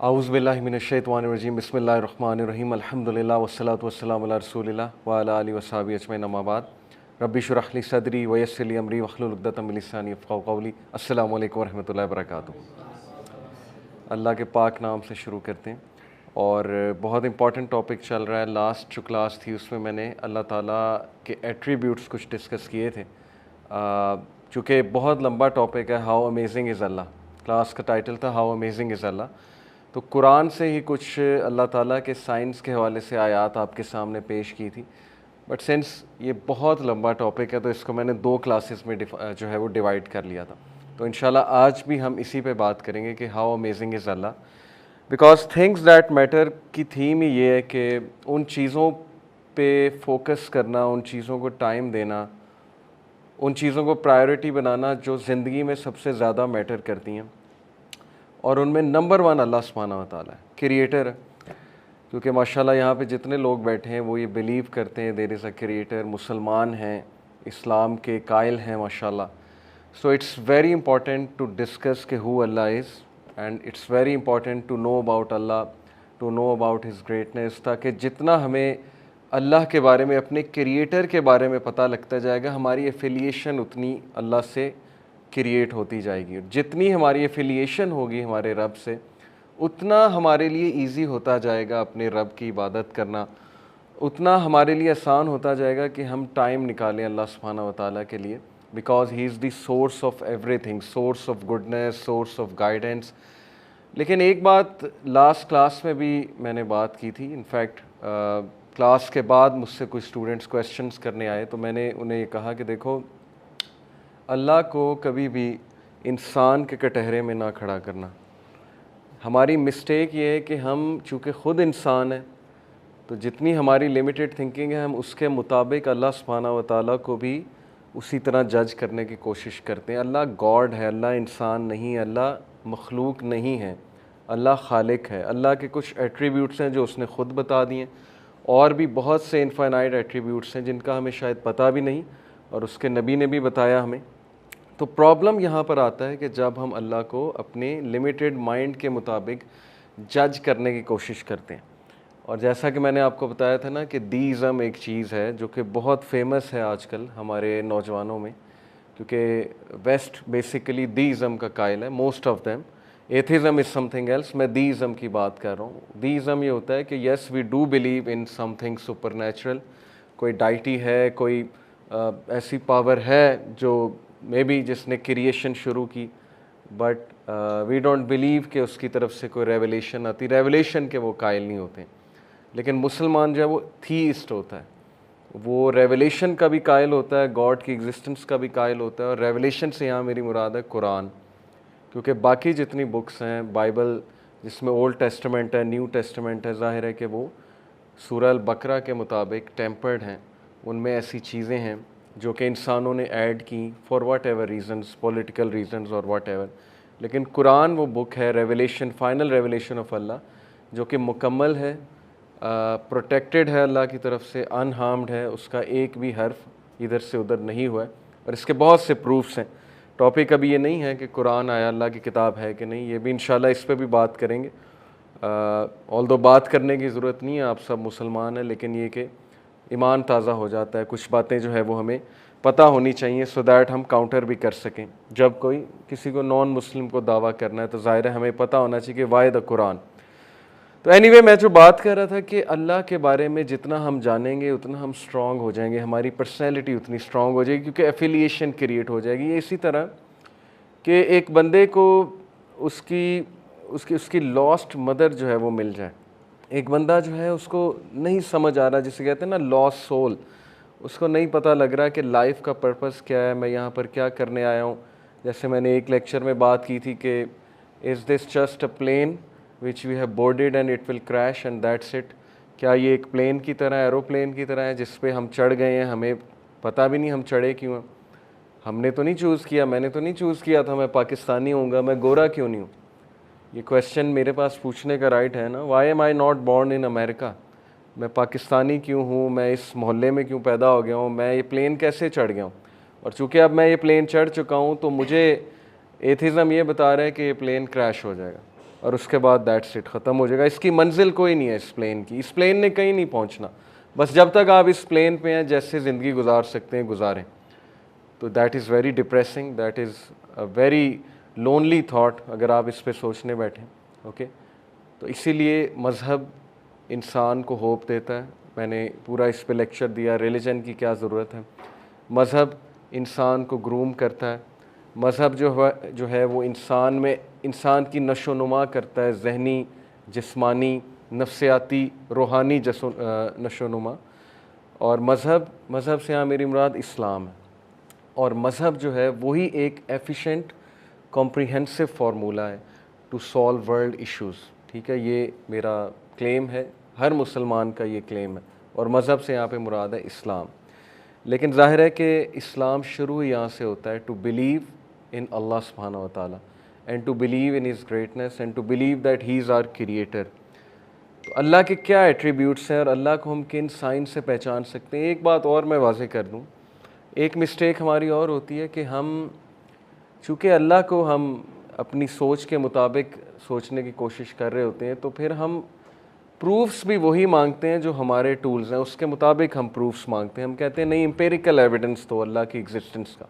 आऊज़ुबिल्लाहिमिनश्शैतानिर्रजीम बिस्मिल्लाहिर्रहमानिर्रहीम अल्हम्दुलिल्लाह वस्सलातु वस्सलामु अला रसूलिल्लाह व अला आलिहि वस्सहबिहि अजमईन अम्मा बाद रब्बि इश्रह ली सदरी व यस्सिर ली अमरी वहलुल उक़दतम मिन लिसानी यफ़क़हू क़ौली। अस्सलामु अलैकुम व रहमतुल्लाहि व बरकातुहू। अल्लाह के पाक नाम से शुरू करते हैं और बहुत इंपॉर्टेंट टॉपिक चल रहा है। लास्ट जो क्लास थी उसमें मैंने अल्लाह ताला के एट्रीब्यूट्स कुछ डिस्कस किए थे। चूँकि बहुत लंबा टॉपिक है, how amazing is Allah. Class का टाइटल था हाउ अमेजिंग इज़ अल्लाह। तो कुरान से ही कुछ अल्लाह ताला के साइंस के हवाले से आयात आपके सामने पेश की थी, बट सिंस ये बहुत लंबा टॉपिक है तो इसको मैंने 2 क्लासेस में जो है वो डिवाइड कर लिया था। तो इंशाल्लाह आज भी हम इसी पे बात करेंगे कि how amazing is Allah, because things that matter की थीम ही ये है कि उन चीज़ों पे फोकस करना, उन चीज़ों को टाइम देना, उन चीज़ों को प्रायोरिटी बनाना जो ज़िंदगी में सबसे ज़्यादा मैटर करती हैं। और उनमें नंबर 1 अल्लाह सुब्हानहू व तआला है, क्रिएटर है। क्योंकि माशाल्लाह यहाँ पे जितने लोग बैठे हैं वो ये बिलीव करते हैं देयर इज़ अ क्रिएटर, मुसलमान हैं, इस्लाम के कायल हैं माशाल्लाह। So it's very important to discuss के who Allah is, and it's very important to know about Allah, to know about his greatness, ताकि जितना हमें अल्लाह के बारे में, अपने क्रिएटर के बारे में पता लगता जाएगा, हमारी एफिलिएशन उतनी अल्लाह से क्रिएट होती जाएगी। जितनी हमारी एफिलिएशन होगी हमारे रब से, उतना हमारे लिए इजी होता जाएगा अपने रब की इबादत करना, उतना हमारे लिए आसान होता जाएगा कि हम टाइम निकालें अल्लाह सुब्हानहू व तआला के लिए, because he is the source of everything, source of goodness, source of guidance. लेकिन एक बात लास्ट क्लास में भी मैंने बात की थी, इनफैक्ट क्लास के बाद मुझसे कुछ स्टूडेंट्स क्वेश्चंस करने आए तो मैंने उन्हें ये कहा कि देखो, अल्लाह को कभी भी इंसान के कटहरे में ना खड़ा करना। हमारी मिस्टेक ये है कि हम चूँकि ख़ुद इंसान हैं तो जितनी हमारी लिमिटेड थिंकिंग है, हम उसके मुताबिक अल्लाह सुब्हानहू व तआला को भी उसी तरह जज करने की कोशिश करते हैं। अल्लाह गॉड है, अल्लाह इंसान नहीं है, अल्लाह मखलूक नहीं है, अल्लाह खालिक है। अल्लाह के कुछ एट्रीब्यूट्स हैं जो उसने ख़ुद बता दिए, और भी बहुत से इनफाइनाइट एट्रीब्यूट्स हैं जिनका हमें शायद पता भी नहीं और उसके नबी ने भी बताया हमें। तो प्रॉब्लम यहाँ पर आता है कि जब हम अल्लाह को अपने लिमिटेड माइंड के मुताबिक जज करने की कोशिश करते हैं। और जैसा कि मैंने आपको बताया था ना कि दीज़म एक चीज़ है जो कि बहुत फेमस है आजकल हमारे नौजवानों में, क्योंकि वेस्ट बेसिकली दीज़म का कायल है, most of them. Atheism is something else, मैं दीज़म की बात कर रहा हूँ। दीज़म ये होता है कि yes we do believe in something supernatural, कोई डाइटी है, कोई ऐसी पावर है जो मे बी जिसने क्रिएशन शुरू की, बट वी डोंट बिलीव कि उसकी तरफ से कोई रेवलेशन आती। रेवलेशन के वो कायल नहीं होते। लेकिन मुसलमान जो है वो थीइस्ट होता है, वो रेवलेशन का भी कायल होता है, गॉड की एग्जिस्टेंस का भी कायल होता है। और रेवलेशन से यहाँ मेरी मुराद है कुरान, क्योंकि बाकी जितनी बुक्स हैं, बाइबल जिसमें ओल्ड टेस्टामेंट है, न्यू टेस्टामेंट है, ज़ाहिर है कि वो सूरह अल बकरा के मुताबिक टेम्पर्ड हैं। उनमें ऐसी चीज़ें हैं जो कि इंसानों ने ऐड की for what ever reasons, political reasons और वट एवर। लेकिन कुरान वो बुक है, रेवलेशन, फाइनल रेवलेशन ऑफ अल्लाह, जो कि मुकम्मल है, प्रोटेक्टेड है अल्लाह की तरफ से, अनहार्म्ड है, उसका एक भी हर्फ इधर से उधर नहीं हुआ है। और इसके बहुत से प्रूफ्स हैं। टॉपिक अभी ये नहीं है कि कुरान आया अल्लाह की किताब है कि नहीं, ये भी इंशाल्लाह इस पर भी बात करेंगे। ऑल्दो बात करने की ज़रूरत नहीं है, आप सब मुसलमान हैं, लेकिन ये कि ईमान ताज़ा हो जाता है, कुछ बातें जो है वो हमें पता होनी चाहिए सो दैट हम काउंटर भी कर सकें। जब कोई किसी को नॉन मुस्लिम को दावा करना है तो ज़ाहिर है हमें पता होना चाहिए कि वाय द कुरान। तो एनीवे मैं जो बात कर रहा था कि अल्लाह के बारे में जितना हम जानेंगे उतना हम स्ट्रॉन्ग हो जाएंगे, हमारी पर्सनैलिटी उतनी स्ट्रॉन्ग हो जाएगी, क्योंकि एफिलिएशन क्रिएट हो जाएगी। ये इसी तरह कि एक बंदे को उसकी उसकी उसकी लॉस्ट मदर जो है वो मिल जाए। एक बंदा जो है उसको नहीं समझ आ रहा, जिसे कहते हैं ना लॉस्ट सोल, उसको नहीं पता लग रहा कि लाइफ का पर्पस क्या है, मैं यहाँ पर क्या करने आया हूँ। जैसे मैंने एक लेक्चर में बात की थी कि is this just a plane which we have boarded and it will crash and that's it. क्या ये एक प्लेन की तरह, एरोप्लेन की तरह है जिस पे हम चढ़ गए हैं, हमें पता भी नहीं हम चढ़े क्यों हैं, हमने तो नहीं चूज़ किया, मैंने तो नहीं चूज़ किया था मैं पाकिस्तानी होऊंगा, मैं गोरा क्यों नहीं हूँ। ये क्वेश्चन मेरे पास पूछने का राइट है ना, why am I not born in America, मैं पाकिस्तानी क्यों हूँ, मैं इस मोहल्ले में क्यों पैदा हो गया हूँ, मैं ये प्लेन कैसे चढ़ गया हूँ। और चूँकि अब मैं ये प्लेन चढ़ चुका हूँ तो मुझे एथिज़म ये बता रहा है कि ये प्लेन क्रैश हो जाएगा। और उसके बाद दैट्स इट, ख़त्म हो जाएगा। इसकी मंजिल कोई नहीं है इस प्लेन की, इस प्लेन ने कहीं नहीं पहुंचना। बस जब तक आप इस प्लेन पे हैं जैसे ज़िंदगी गुजार सकते हैं गुजारें। तो that is very depressing, that is a very lonely thought अगर आप इस पे सोचने बैठें। ओके, तो इसीलिए मज़हब इंसान को होप देता है। मैंने पूरा इस पे लेक्चर दिया, रिलीजन की क्या ज़रूरत है। मज़हब इंसान को ग्रूम करता है। मज़हब जो है वो इंसान की नशोनुमा करता है, जहनी, जिस्मानी, नफ्सियाती, रूहानी नशोनुमा। और मज़हब से यहाँ मेरी मुराद इस्लाम है। और मज़हब जो है वही एक एफिशिएंट कॉम्प्रिहेंसिव फार्मूला है टू सॉल्व वर्ल्ड इश्यूज़। ठीक है, ये मेरा क्लेम है, हर मुसलमान का ये क्लेम है। और मज़हब से यहाँ पे मुराद है इस्लाम। लेकिन ज़ाहिर है कि इस्लाम शुरू यहाँ से होता है, टू बिलीव इन अल्लाह सुब्हानहू व तआला and to believe in his greatness and to believe that he is our creator. तो अल्लाह के क्या एट्रीब्यूट्स हैं और अल्लाह को हम किन साइन से पहचान सकते हैं। एक बात और मैं वाज़ेह कर दूँ, एक मिस्टेक हमारी और होती है कि हम चूँकि अल्लाह को हम अपनी सोच के मुताबिक सोचने की कोशिश कर रहे होते हैं, तो फिर हम प्रूफ्स भी वही मांगते हैं जो हमारे टूल्स हैं, उसके मुताबिक हम प्रूफ्स मांगते हैं। हम कहते हैं नहीं, एम्पेरिकल एविडेंस तो अल्लाह की एग्जिस्टेंस का।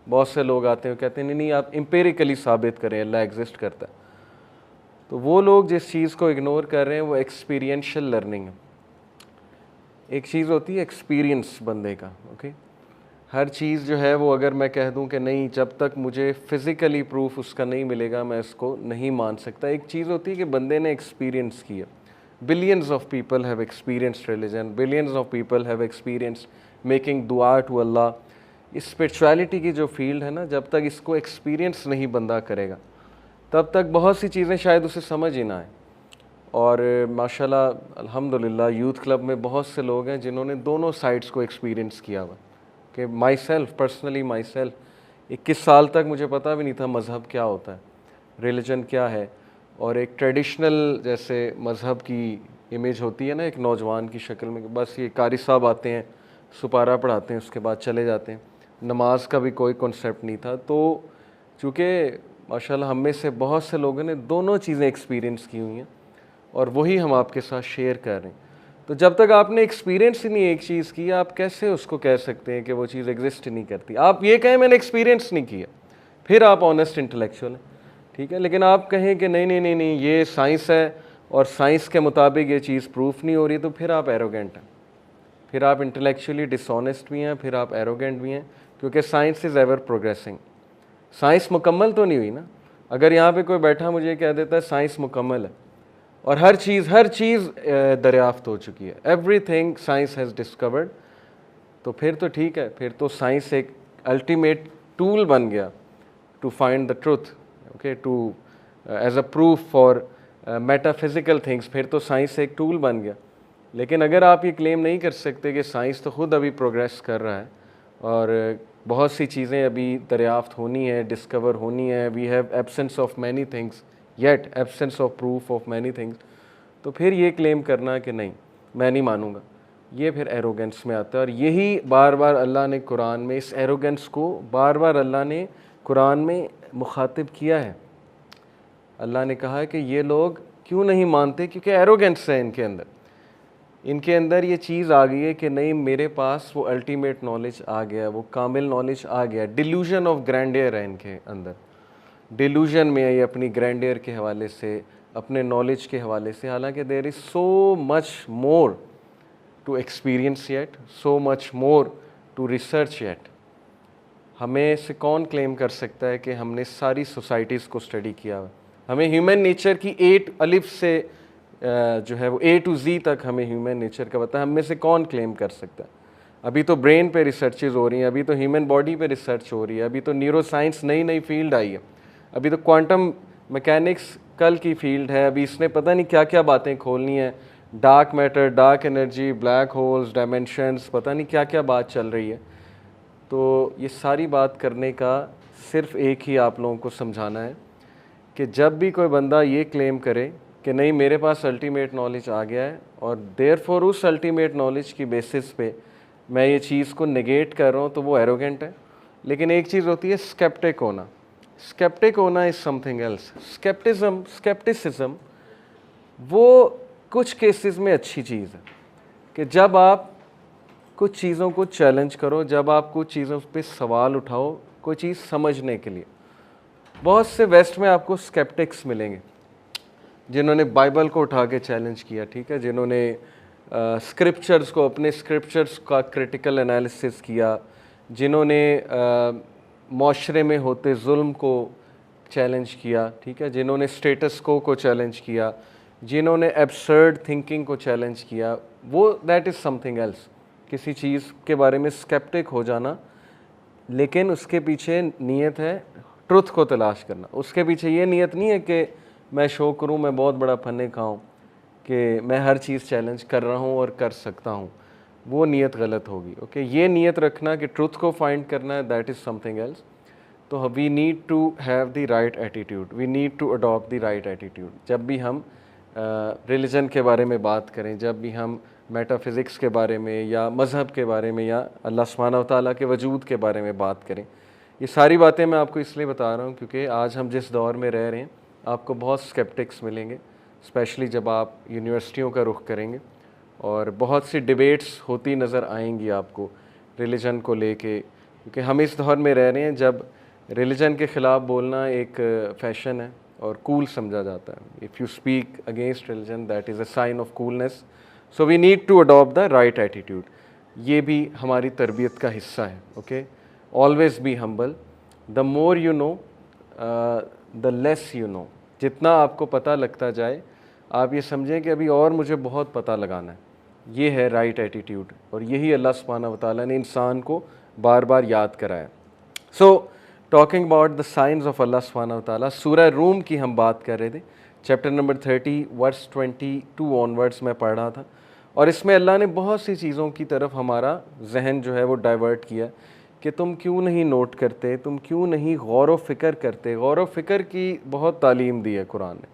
बहुत से लोग आते हैं कहते हैं नहीं आप एम्पेरिकली साबित करें अल्लाह एग्जिस्ट करता है। तो वो लोग जिस चीज़ को इग्नोर कर रहे हैं वो एक्सपीरियंशियल लर्निंग है। एक चीज़ होती है एक्सपीरियंस बंदे का। ओके, हर चीज़ जो है वो अगर मैं कह दूं कि नहीं जब तक मुझे फ़िज़िकली प्रूफ उसका नहीं मिलेगा मैं इसको नहीं मान सकता। एक चीज़ होती है कि बंदे ने एक्सपीरियंस किया। Billions of people have experienced religion, billions of people have experienced making दुआ टू अल्लाह। इस स्पिरिचुअलिटी की जो फील्ड है ना, जब तक इसको एक्सपीरियंस नहीं बंदा करेगा तब तक बहुत सी चीज़ें शायद उसे समझ ही ना आए। और माशाल्लाह अल्हम्दुलिल्लाह यूथ क्लब में बहुत से लोग हैं जिन्होंने दोनों साइड्स को एक्सपीरियंस किया हुआ। कि माई सेल्फ पर्सनली 21 साल तक मुझे पता भी नहीं था मज़हब क्या होता है, रिलीजन क्या है। और एक ट्रेडिशनल जैसे मज़हब की इमेज होती है ना एक नौजवान की शक्ल में, बस ये कारी साहब आते हैं, सुपारा पढ़ाते हैं, उसके बाद चले जाते हैं। नमाज का भी कोई कॉन्सेप्ट नहीं था। तो चूँकि माशाल्लाह हम में से बहुत से लोगों ने दोनों चीज़ें एक्सपीरियंस की हुई हैं और वही हम आपके साथ शेयर कर रहे हैं। तो जब तक आपने एक्सपीरियंस ही नहीं एक चीज़ की, आप कैसे उसको कह सकते हैं कि वो चीज़ एग्जिस्ट नहीं करती। आप ये कहें मैंने एक्सपीरियंस नहीं किया, फिर आप ऑनेस्ट इंटेलेक्चुअल हैं, ठीक है। लेकिन आप कहें कि नहीं नहीं नहीं नहीं ये साइंस है और साइंस के मुताबिक ये चीज़ प्रूफ नहीं हो रही, तो फिर आप एरोगेंट हैं, फिर आप इंटेलेक्चुअली डिसऑनेस्ट भी हैं, फिर आप एरोगेंट भी हैं। क्योंकि science is ever progressing. Science मुकम्मल तो नहीं हुई ना। अगर यहाँ पे कोई बैठा मुझे कह देता है साइंस मुकम्मल है और हर चीज़ दरियाफ्त हो चुकी है, एवरीथिंग साइंस हैज़ डिस्कवर्ड, तो फिर तो ठीक है, फिर तो साइंस एक अल्टीमेट टूल बन गया to find the truth. Okay, to as a proof for metaphysical things, फिर तो साइंस एक टूल बन गया। लेकिन अगर आप ये क्लेम नहीं कर सकते कि साइंस तो खुद अभी प्रोग्रेस कर रहा है और बहुत सी चीज़ें अभी दरियाफ्त होनी है, डिस्कवर होनी है, we have absence of many things yet absence of proof of many things, तो फिर ये क्लेम करना कि नहीं मैं नहीं मानूंगा, ये फिर एरोगेंस में आता है। और यही बार बार अल्लाह ने कुरान में इस एरोगेंस को बार बार अल्लाह ने कुरान में मुखातिब किया है। अल्लाह ने कहा है कि ये लोग क्यों नहीं मानते, क्योंकि एरोगेंस है इनके अंदर ये चीज़ आ गई है कि नहीं मेरे पास वो अल्टीमेट नॉलेज आ गया, वो कामिल नॉलेज आ गया। डिल्यूजन ऑफ ग्रैंडियर है इनके अंदर, डिल्यूजन में ये अपनी ग्रैंडियर के हवाले से, अपने नॉलेज के हवाले से। हालांकि there is so much more to experience yet, so much more to research yet. हमें से कौन क्लेम कर सकता है कि हमने सारी सोसाइटीज़ को स्टडी किया हुआ। हमें ह्यूमन नेचर की 8 अलिफ से जो है वो A to Z तक हमें ह्यूमन नेचर का पता है। हम में से कौन क्लेम कर सकता है। अभी तो ब्रेन पे रिसर्चेज हो रही हैं, अभी तो ह्यूमन बॉडी पे रिसर्च हो रही है, अभी तो न्यूरो साइंस नई फील्ड आई है, अभी तो क्वांटम मैकेनिक्स कल की फील्ड है, अभी इसने पता नहीं क्या क्या बातें खोलनी है, dark matter, dark energy, black holes, dimensions, पता नहीं क्या क्या बात चल रही है। तो ये सारी बात करने का सिर्फ एक ही आप लोगों को समझाना है कि जब भी कोई बंदा ये क्लेम करे कि नहीं मेरे पास अल्टीमेट नॉलेज आ गया है और देयरफॉर उस अल्टीमेट नॉलेज की बेसिस पे मैं ये चीज़ को नेगेट कर रहा हूँ, तो वो एरोगेंट है। लेकिन एक चीज़ होती है स्केप्टिक होना, स्केप्टिक होना इज़ समथिंग एल्स। स्केप्टिसिज्म वो कुछ केसेस में अच्छी चीज़ है कि जब आप कुछ चीज़ों को चैलेंज करो, जब आप कुछ चीज़ों पे सवाल उठाओ कोई चीज़ समझने के लिए। बहुत से वेस्ट में आपको स्केप्टिक्स मिलेंगे जिन्होंने बाइबल को उठा के चैलेंज किया, ठीक है, जिन्होंने स्क्रिप्चर्स को, अपने स्क्रिप्चर्स का क्रिटिकल एनालिसिस किया, जिन्होंने माशरे में होते जुल्म को चैलेंज किया, ठीक है, जिन्होंने स्टेटस को चैलेंज किया, जिन्होंने एब्सर्ड थिंकिंग को चैलेंज किया, वो दैट इज़ समथिंग एल्स। किसी चीज़ के बारे में स्केप्टिक हो जाना, लेकिन उसके पीछे नीयत है ट्रुथ को तलाश करना। उसके पीछे ये नीयत नहीं है कि मैं शो करूं मैं बहुत बड़ा फन्ने खाऊं, कि मैं हर चीज़ चैलेंज कर रहा हूं और कर सकता हूं। वो नीयत गलत होगी। ओके, ये नीयत रखना कि ट्रुथ को फाइंड करना है, दैट इज़ समथिंग एल्स। तो we need to have the right attitude, we need to adopt the right attitude. जब भी हम रिलीजन के बारे में बात करें, जब भी हम मेटाफिज़िक्स के बारे में या मज़हब के बारे में या अल्लाह सुब्हानहू व तआला के वजूद के बारे में बात करें, ये सारी बातें मैं आपको इसलिए बता रहा हूँ क्योंकि आज हम जिस दौर में रह रहे हैं आपको बहुत स्केप्टिक्स मिलेंगे, स्पेशली जब आप यूनिवर्सिटियों का रुख करेंगे, और बहुत सी डिबेट्स होती नज़र आएंगी आपको रिलीजन को लेके, क्योंकि हम इस दौर में रह रहे हैं जब रिलीजन के ख़िलाफ़ बोलना एक फ़ैशन है और कूल समझा जाता है। If you speak against religion that is a sign of coolness. So we need to adopt the right attitude. ये भी हमारी तरबियत का हिस्सा है। Okay, always be humble. The more you know the less you know. जितना आपको पता लगता जाए आप ये समझें कि अभी और मुझे बहुत पता लगाना है। ये है राइट एटीट्यूड, और यही अल्लाह सुब्हानहू व तआला ने इंसान को बार बार याद कराया। So talking about the science of Allah सुब्हानहू व तआला, सूरह रूम की हम बात कर रहे थे। चैप्टर नंबर 30 वर्स 22 ऑनवर्ड्स मैं पढ़ रहा था, और इसमें अल्लाह ने बहुत सी चीज़ों की तरफ हमारा जहन जो है वो डाइवर्ट किया कि तुम क्यों नहीं नोट करते, तुम क्यों नहीं गौर व फ़िक्र करते। गौर व फ़िक्र की बहुत तालीम दी है कुरान ने,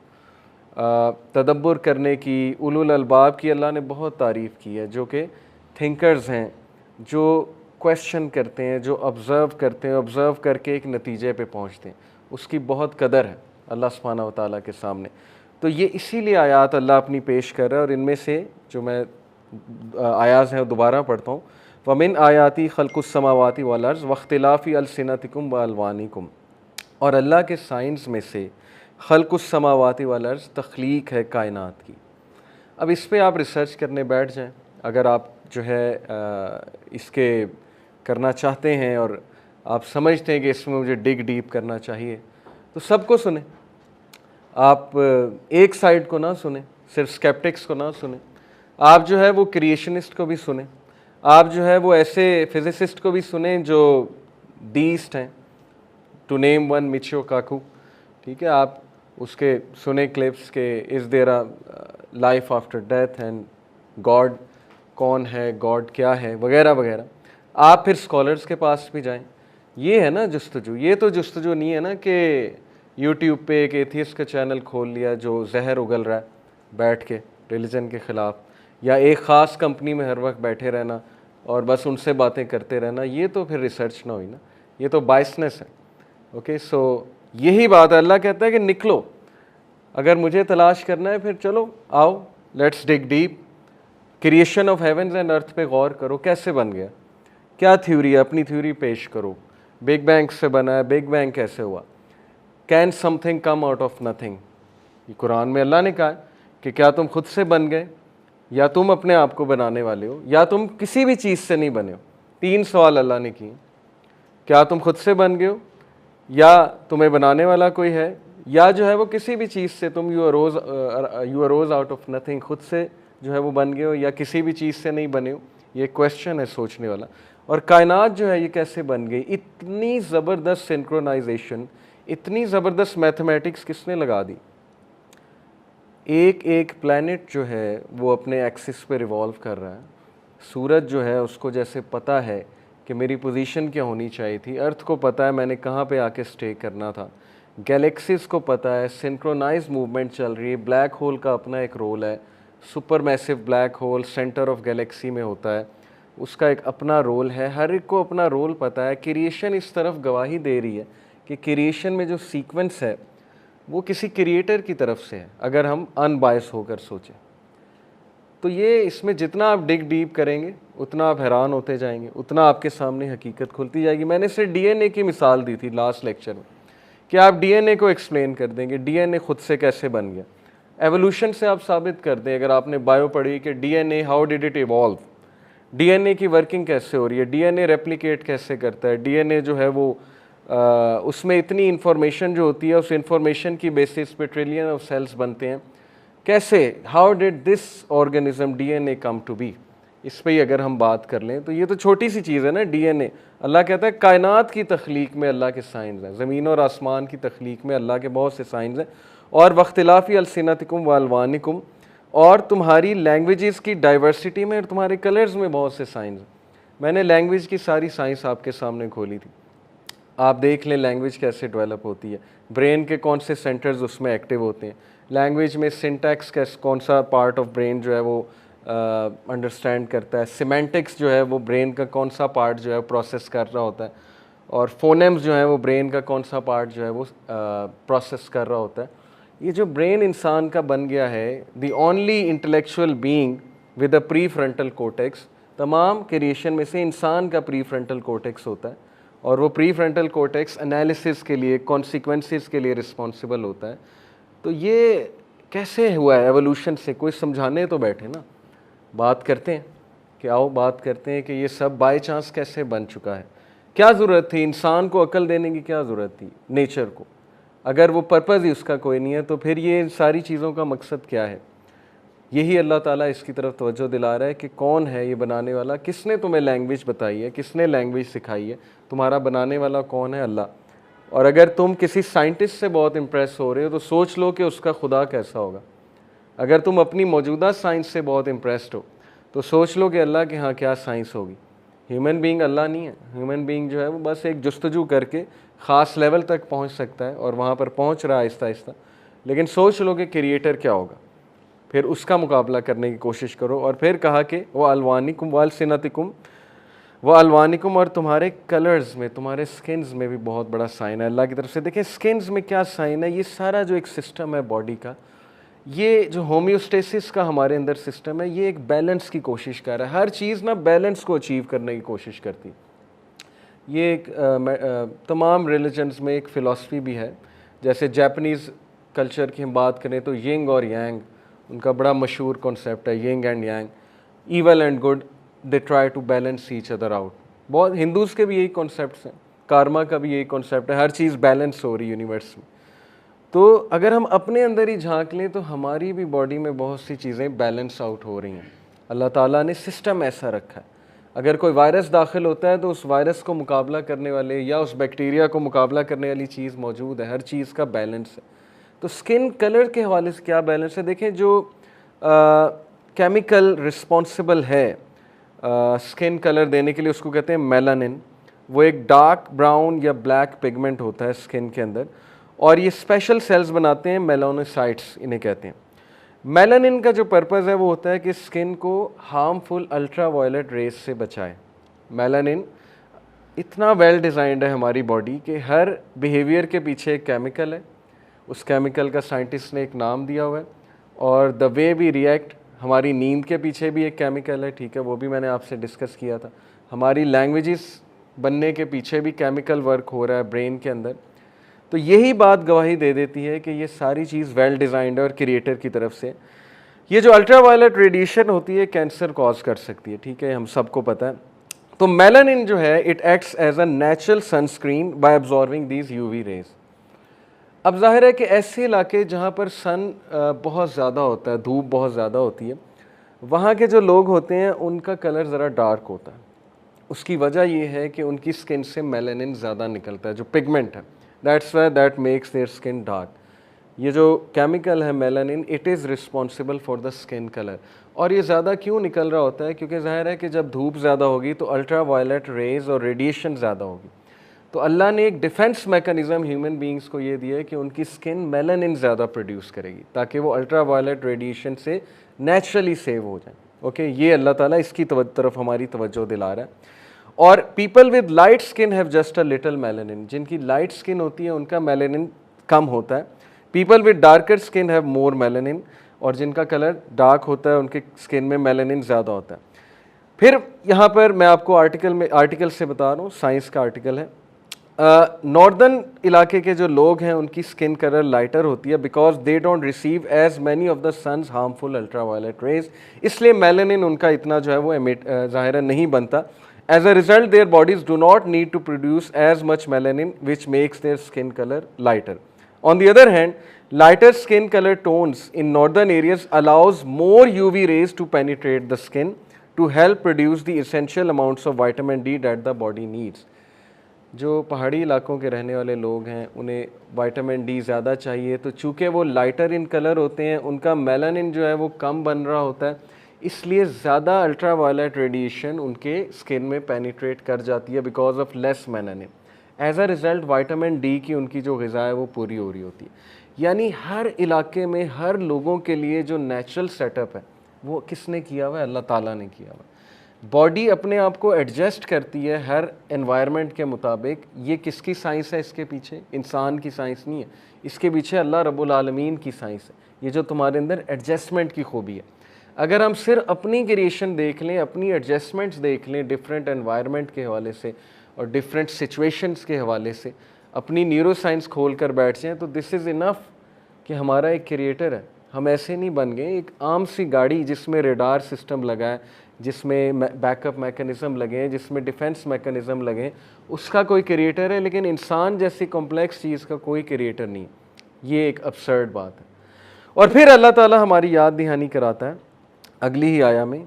तदब्बर करने की, उलुल अलबाब की अल्लाह ने बहुत तारीफ़ की है, जो कि थिंकर्स हैं, जो क्वेश्चन करते हैं, जो ऑब्ज़र्व करते हैं, ऑब्ज़र्व करके एक नतीजे पे पहुंचते हैं। उसकी बहुत कदर है अल्लाह सुब्हानहू व तआला के सामने। तो ये इसीलिए आयात अल्लाह अपनी पेश कर रहा है, और इनमें से जो मैं आयाज़ हैं दोबारा पढ़ता हूँ। वमिन आयाती खल्क़ुस समावाति वल अर्ज़ वख्तिलाफ़ि अलसिनतिकुम व अलवानिकुम। और अल्लाह के साइंस में से खल्क़ुस समावाति वल अर्ज़, तख्लीक है कायनात की। अब इस पे आप रिसर्च करने बैठ जाएं, अगर आप जो है इसके करना चाहते हैं और आप समझते हैं कि इसमें मुझे डिग डीप करना चाहिए, तो सबको सुने। आप एक साइड को ना सुने, सिर्फ स्केप्टिक्स को ना सुने। आप जो है वो क्रिएशनिस्ट को भी सुने, आप जो है वो ऐसे फिजिसिस्ट को भी सुने जो डीस्ट हैं, to name one Michio Kaku, ठीक है। आप उसके सुने क्लिप्स के is there a life after death and God कौन है, गॉड क्या है, वगैरह वगैरह। आप फिर स्कॉलर्स के पास भी जाएं। ये है ना जुस्तजू। ये तो जुस्तजू नहीं है ना कि यूट्यूब पे एक एथियस्ट का चैनल खोल लिया जो जहर उगल रहा है बैठ के रिलीजन के ख़िलाफ़, या एक ख़ास कंपनी में हर वक्त बैठे रहना और बस उनसे बातें करते रहना। ये तो फिर रिसर्च ना हुई ना, ये तो बायसनेस है। ओके, सो यही बात है। अल्लाह कहता है कि निकलो, अगर मुझे तलाश करना है फिर चलो आओ, let's dig deep. Creation of havens and earth पे गौर करो, कैसे बन गया, क्या थ्योरी है, अपनी थ्योरी पेश करो। बिग बैंग से बना है, बिग बैंग कैसे हुआ, can something come out of nothing. ये कुरान में अल्लाह ने कहा है कि क्या तुम खुद से बन गए, या तुम अपने आप को बनाने वाले हो, या तुम किसी भी चीज़ से नहीं बने हो। 3 सवाल अल्लाह ने किए। क्या तुम खुद से बन गए हो, या तुम्हें बनाने वाला कोई है, या जो है वो किसी भी चीज़ से तुम you arose out of nothing, खुद से जो है वो बन गए हो, या किसी भी चीज़ से नहीं बने हो। ये क्वेश्चन है सोचने वाला। और कायनात जो है ये कैसे बन गई, इतनी ज़बरदस्त सिंक्रोनाइजेशन, इतनी ज़बरदस्त मैथमेटिक्स किसने लगा दी। एक एक प्लैनेट जो है वो अपने एक्सिस पे रिवॉल्व कर रहा है। सूरज जो है उसको जैसे पता है कि मेरी पोजीशन क्या होनी चाहिए थी, अर्थ को पता है मैंने कहाँ पे आके स्टे करना था, गैलेक्सीज को पता है सिंक्रोनाइज मूवमेंट चल रही है। ब्लैक होल का अपना एक रोल है, super massive black hole centre of Galaxy में होता है, उसका एक अपना रोल है। हर एक को अपना रोल पता है। क्रिएशन इस तरफ गवाही दे रही है कि क्रिएशन में जो सीक्वेंस है वो किसी क्रिएटर की तरफ से है, अगर हम अनबायस होकर सोचें। तो ये इसमें जितना आप डिग डीप करेंगे उतना आप हैरान होते जाएंगे, उतना आपके सामने हकीकत खुलती जाएगी। मैंने सिर्फ डीएनए की मिसाल दी थी लास्ट लेक्चर में कि आप डीएनए को एक्सप्लेन कर देंगे, डीएनए खुद से कैसे बन गया। एवोल्यूशन से आप साबित कर दें, अगर आपने बायो पढ़ी कि DNA how did it evolve, DNA की वर्किंग कैसे हो रही है, डीएनए रेप्लिकेट कैसे करता है, डीएनए जो है वो उसमें इतनी इंफॉर्मेशन जो होती है, उस इंफॉर्मेशन की बेसिस पे ट्रिलियन ऑफ सेल्स बनते हैं, कैसे, how did this organism DNA come to be. इस पे ही अगर हम बात कर लें तो ये तो छोटी सी चीज़ है ना डीएनए। अल्लाह कहता है कायनात की तख्लीक में अल्लाह के साइंस हैं, ज़मीन और आसमान की तख्लीक में अल्लाह के बहुत से साइंस हैं, और वख्तिलाफ़ी अलसिनतिकुम व अलवानिकुम, और तुम्हारी लैंग्वेजेस की डाइवर्सिटी में और तुम्हारे कलर्स में बहुत से साइंस हैं। मैंने लैंग्वेज की सारी साइंस आपके सामने खोली थी, आप देख लें लैंग्वेज कैसे डेवलप होती है, ब्रेन के कौन से सेंटर्स उसमें एक्टिव होते हैं, लैंग्वेज में सिंटैक्स का कौन सा पार्ट ऑफ ब्रेन जो है वो अंडरस्टैंड करता है, सिमेंटिक्स जो है वो ब्रेन का कौन सा पार्ट जो है प्रोसेस कर रहा होता है, और फोनेम्स जो है वो ब्रेन का कौन सा पार्ट जो है वो प्रोसेस कर रहा होता है। ये जो ब्रेन इंसान का बन गया है, the only intellectual being with a pre frontal cortex, तमाम क्रिएशन में से इंसान का प्री फ्रंटल कोर्टेक्स होता है, और वो प्री फ्रंटल कोर्टेक्स एनालिसिस के लिए, कॉन्सिक्वेंसेस के लिए रिस्पॉन्सिबल होता है। तो ये कैसे हुआ है एवोल्यूशन से, कोई समझाने तो बैठे ना, बात करते हैं कि आओ बात करते हैं कि ये सब बाय चांस कैसे बन चुका है। क्या ज़रूरत थी इंसान को अकल देने की, क्या ज़रूरत थी नेचर को, अगर वो पर्पज़ ही उसका कोई नहीं है तो फिर ये सारी चीज़ों का मकसद क्या है। यही अल्लाह ताला इसकी तरफ तवज्जो दिला रहा है कि कौन है ये बनाने वाला, किसने तुम्हें लैंग्वेज बताई है, किसने लैंग्वेज सिखाई है, तुम्हारा बनाने वाला कौन है, अल्लाह। और अगर तुम किसी साइंटिस्ट से बहुत इम्प्रेस हो रहे हो तो सोच लो कि उसका खुदा कैसा होगा। अगर तुम अपनी मौजूदा साइंस से बहुत इम्प्रेस्ड हो तो सोच लो कि अल्लाह के यहाँ क्या साइंस होगी। ह्यूमन बीइंग अल्लाह नहीं है, ह्यूमन बीइंग जो है वो बस एक जुस्तजू करके ख़ास लेवल तक पहुँच सकता है और वहाँ पर पहुँच रहा है आहिस्ता आहिस्ता। लेकिन सोच लो कि क्रिएटर क्या होगा, फिर उसका मुकाबला करने की कोशिश करो। और फिर कहा कि वो अलवानिकुम वाल सिनतिकुम व अलवानिकुम, और तुम्हारे कलर्स में, तुम्हारे स्किन्स में भी बहुत बड़ा साइन है अल्लाह की तरफ से। देखें स्किन्स में क्या साइन है, ये सारा जो एक सिस्टम है बॉडी का, ये जो होम्योस्टेसिस का हमारे अंदर सिस्टम है, ये एक बैलेंस की कोशिश कर रहा है। हर चीज़ ना बैलेंस को अचीव करने की कोशिश करती है। ये एक तमाम रिलीजन्स में एक फ़िलासफ़ी भी है। जैसे जापानीज़ कल्चर की हम बात करें तो यिंग और यांग उनका बड़ा मशहूर कॉन्सेप्ट है, yin and yang, evil and good, they try to balance each other out. बहुत हिंदूज़ के भी यही कॉन्सेप्ट्स हैं, कार्मा का भी यही कॉन्सेप्ट है, हर चीज़ बैलेंस हो रही है यूनिवर्स में। तो अगर हम अपने अंदर ही झांक लें तो हमारी भी बॉडी में बहुत सी चीज़ें बैलेंस आउट हो रही हैं। अल्लाह ताला ने सिस्टम ऐसा रखा है, अगर कोई वायरस दाखिल होता है तो उस वायरस को मुकाबला करने वाले या उस बैक्टीरिया को मुकाबला करने वाली चीज़ मौजूद है, हर चीज़ का बैलेंस है। तो स्किन कलर के हवाले से क्या बैलेंस है, देखें जो केमिकल रिस्पॉन्सिबल है स्किन कलर देने के लिए उसको कहते हैं मेलानिन। वो एक डार्क ब्राउन या ब्लैक पिगमेंट होता है स्किन के अंदर, और ये स्पेशल सेल्स बनाते हैं, मेलानोसाइट्स इन्हें कहते हैं। मेलानिन का जो पर्पज़ है वो होता है कि स्किन को हार्मफुल अल्ट्रा वायलेट रेस से बचाए। मेलानिन इतना वेल डिज़ाइंड है हमारी बॉडी के हर बिहेवियर के पीछे एक केमिकल है, उस केमिकल का साइंटिस्ट ने एक नाम दिया हुआ है। और द वे वी रिएक्ट, हमारी नींद के पीछे भी एक केमिकल है, ठीक है, वो भी मैंने आपसे डिस्कस किया था। हमारी लैंग्वेजेस बनने के पीछे भी केमिकल वर्क हो रहा है ब्रेन के अंदर। तो यही बात गवाही दे देती है कि ये सारी चीज़ वेल डिज़ाइंड है और क्रिएटर की तरफ से। ये जो अल्ट्रा वायलेट रेडिएशन होती है कैंसर कॉज कर सकती है, ठीक है, हम सबको पता है। तो मेलानिन जो है it acts as a natural sunscreen by absorbing these UV rays. अब जाहिर है कि ऐसे इलाके जहाँ पर सन बहुत ज़्यादा होता है, धूप बहुत ज़्यादा होती है, वहाँ के जो लोग होते हैं उनका कलर ज़रा डार्क होता है। उसकी वजह ये है कि उनकी स्किन से मेलानिन ज़्यादा निकलता है, जो पिगमेंट है, that's why that makes their skin dark. ये जो केमिकल है melanin, it is responsible for the skin colour. और ये ज़्यादा क्यों निकल रहा होता है, क्योंकि ज़ाहिर है कि जब धूप ज़्यादा होगी तो अल्ट्रा वायलेट रेज और रेडिएशन ज़्यादा होगी। तो अल्लाह ने एक डिफेंस मैकेनिज़्म ह्यूमन बींग्स को ये दिया है कि उनकी स्किन मेलानिन ज़्यादा प्रोड्यूस करेगी ताकि वो अल्ट्रा वायलेट रेडिएशन से नेचुरली सेव हो जाए। ओके, ये अल्लाह ताला इसकी तरफ हमारी तवज्जो दिला रहा है। और people with light skin have just a little melanin, जिनकी लाइट स्किन होती है उनका मेलानिन कम होता है। People with darker skin have more melanin, और जिनका कलर डार्क होता है उनके स्किन में मेलानिन ज़्यादा होता है। फिर यहाँ पर मैं आपको आर्टिकल से बता रहा हूँ, साइंस का आर्टिकल है। नॉर्दर्न इलाके के जो लोग हैं उनकी स्किन कलर लाइटर होती है because they don't receive as many of the sun's harmful ultraviolet rays, इसलिए मेलानिन उनका इतना जो है वो ज़ाहिर नहीं बनता। As a result their bodies do not need to produce as much melanin which makes their skin colour lighter. On the other hand, lighter skin color tones in northern areas allows more UV rays to penetrate the skin to help produce the essential amounts of vitamin D that the body needs. जो पहाड़ी इलाकों के रहने वाले लोग हैं उन्हें vitamin D ज़्यादा चाहिए, तो चूँकि वो लाइटर इन कलर होते हैं उनका मेलानिन जो है वो कम बन रहा होता है, इसलिए ज़्यादा अल्ट्रावायलेट रेडिएशन उनके स्किन में पेनिट्रेट कर जाती है because of less melanin. As a result vitamin D की उनकी जो ग़िज़ा है वो पूरी हो रही होती है। यानी हर इलाके में हर लोगों के लिए जो नेचुरल सेटअप है वो किसने किया हुआ है? अल्लाह ताला ने किया हुआ है। बॉडी अपने आप को एडजस्ट करती है हर एनवायरनमेंट के मुताबिक। ये किसकी साइंस है? इसके पीछे इंसान की साइंस नहीं है, इसके पीछे अल्लाह रब्बुल आलमीन की साइंस है। ये जो तुम्हारे अंदर एडजस्टमेंट की खूबी है, अगर हम सिर्फ अपनी क्रिएशन देख लें, अपनी एडजस्टमेंट्स देख लें डिफरेंट एनवायरनमेंट के हवाले से और डिफरेंट सिचुएशंस के हवाले से, अपनी न्यूरो साइंस खोल कर बैठ जाएँ तो दिस इज़ इनफ कि हमारा एक क्रिएटर है। हम ऐसे नहीं बन गए एक आम सी गाड़ी जिसमें रेडार सिस्टम लगा है, जिसमें बैकअप मैकेनिज़्म लगे हैं, जिसमें डिफेंस मैकेनिज़्म लगे हैं, उसका कोई क्रिएटर है, लेकिन इंसान जैसी कॉम्प्लेक्स चीज़ का कोई क्रिएटर नहीं है। ये एक अब्सर्ड बात है। और फिर अल्लाह ताला हमारी याद दहानी कराता है अगली ही आया में,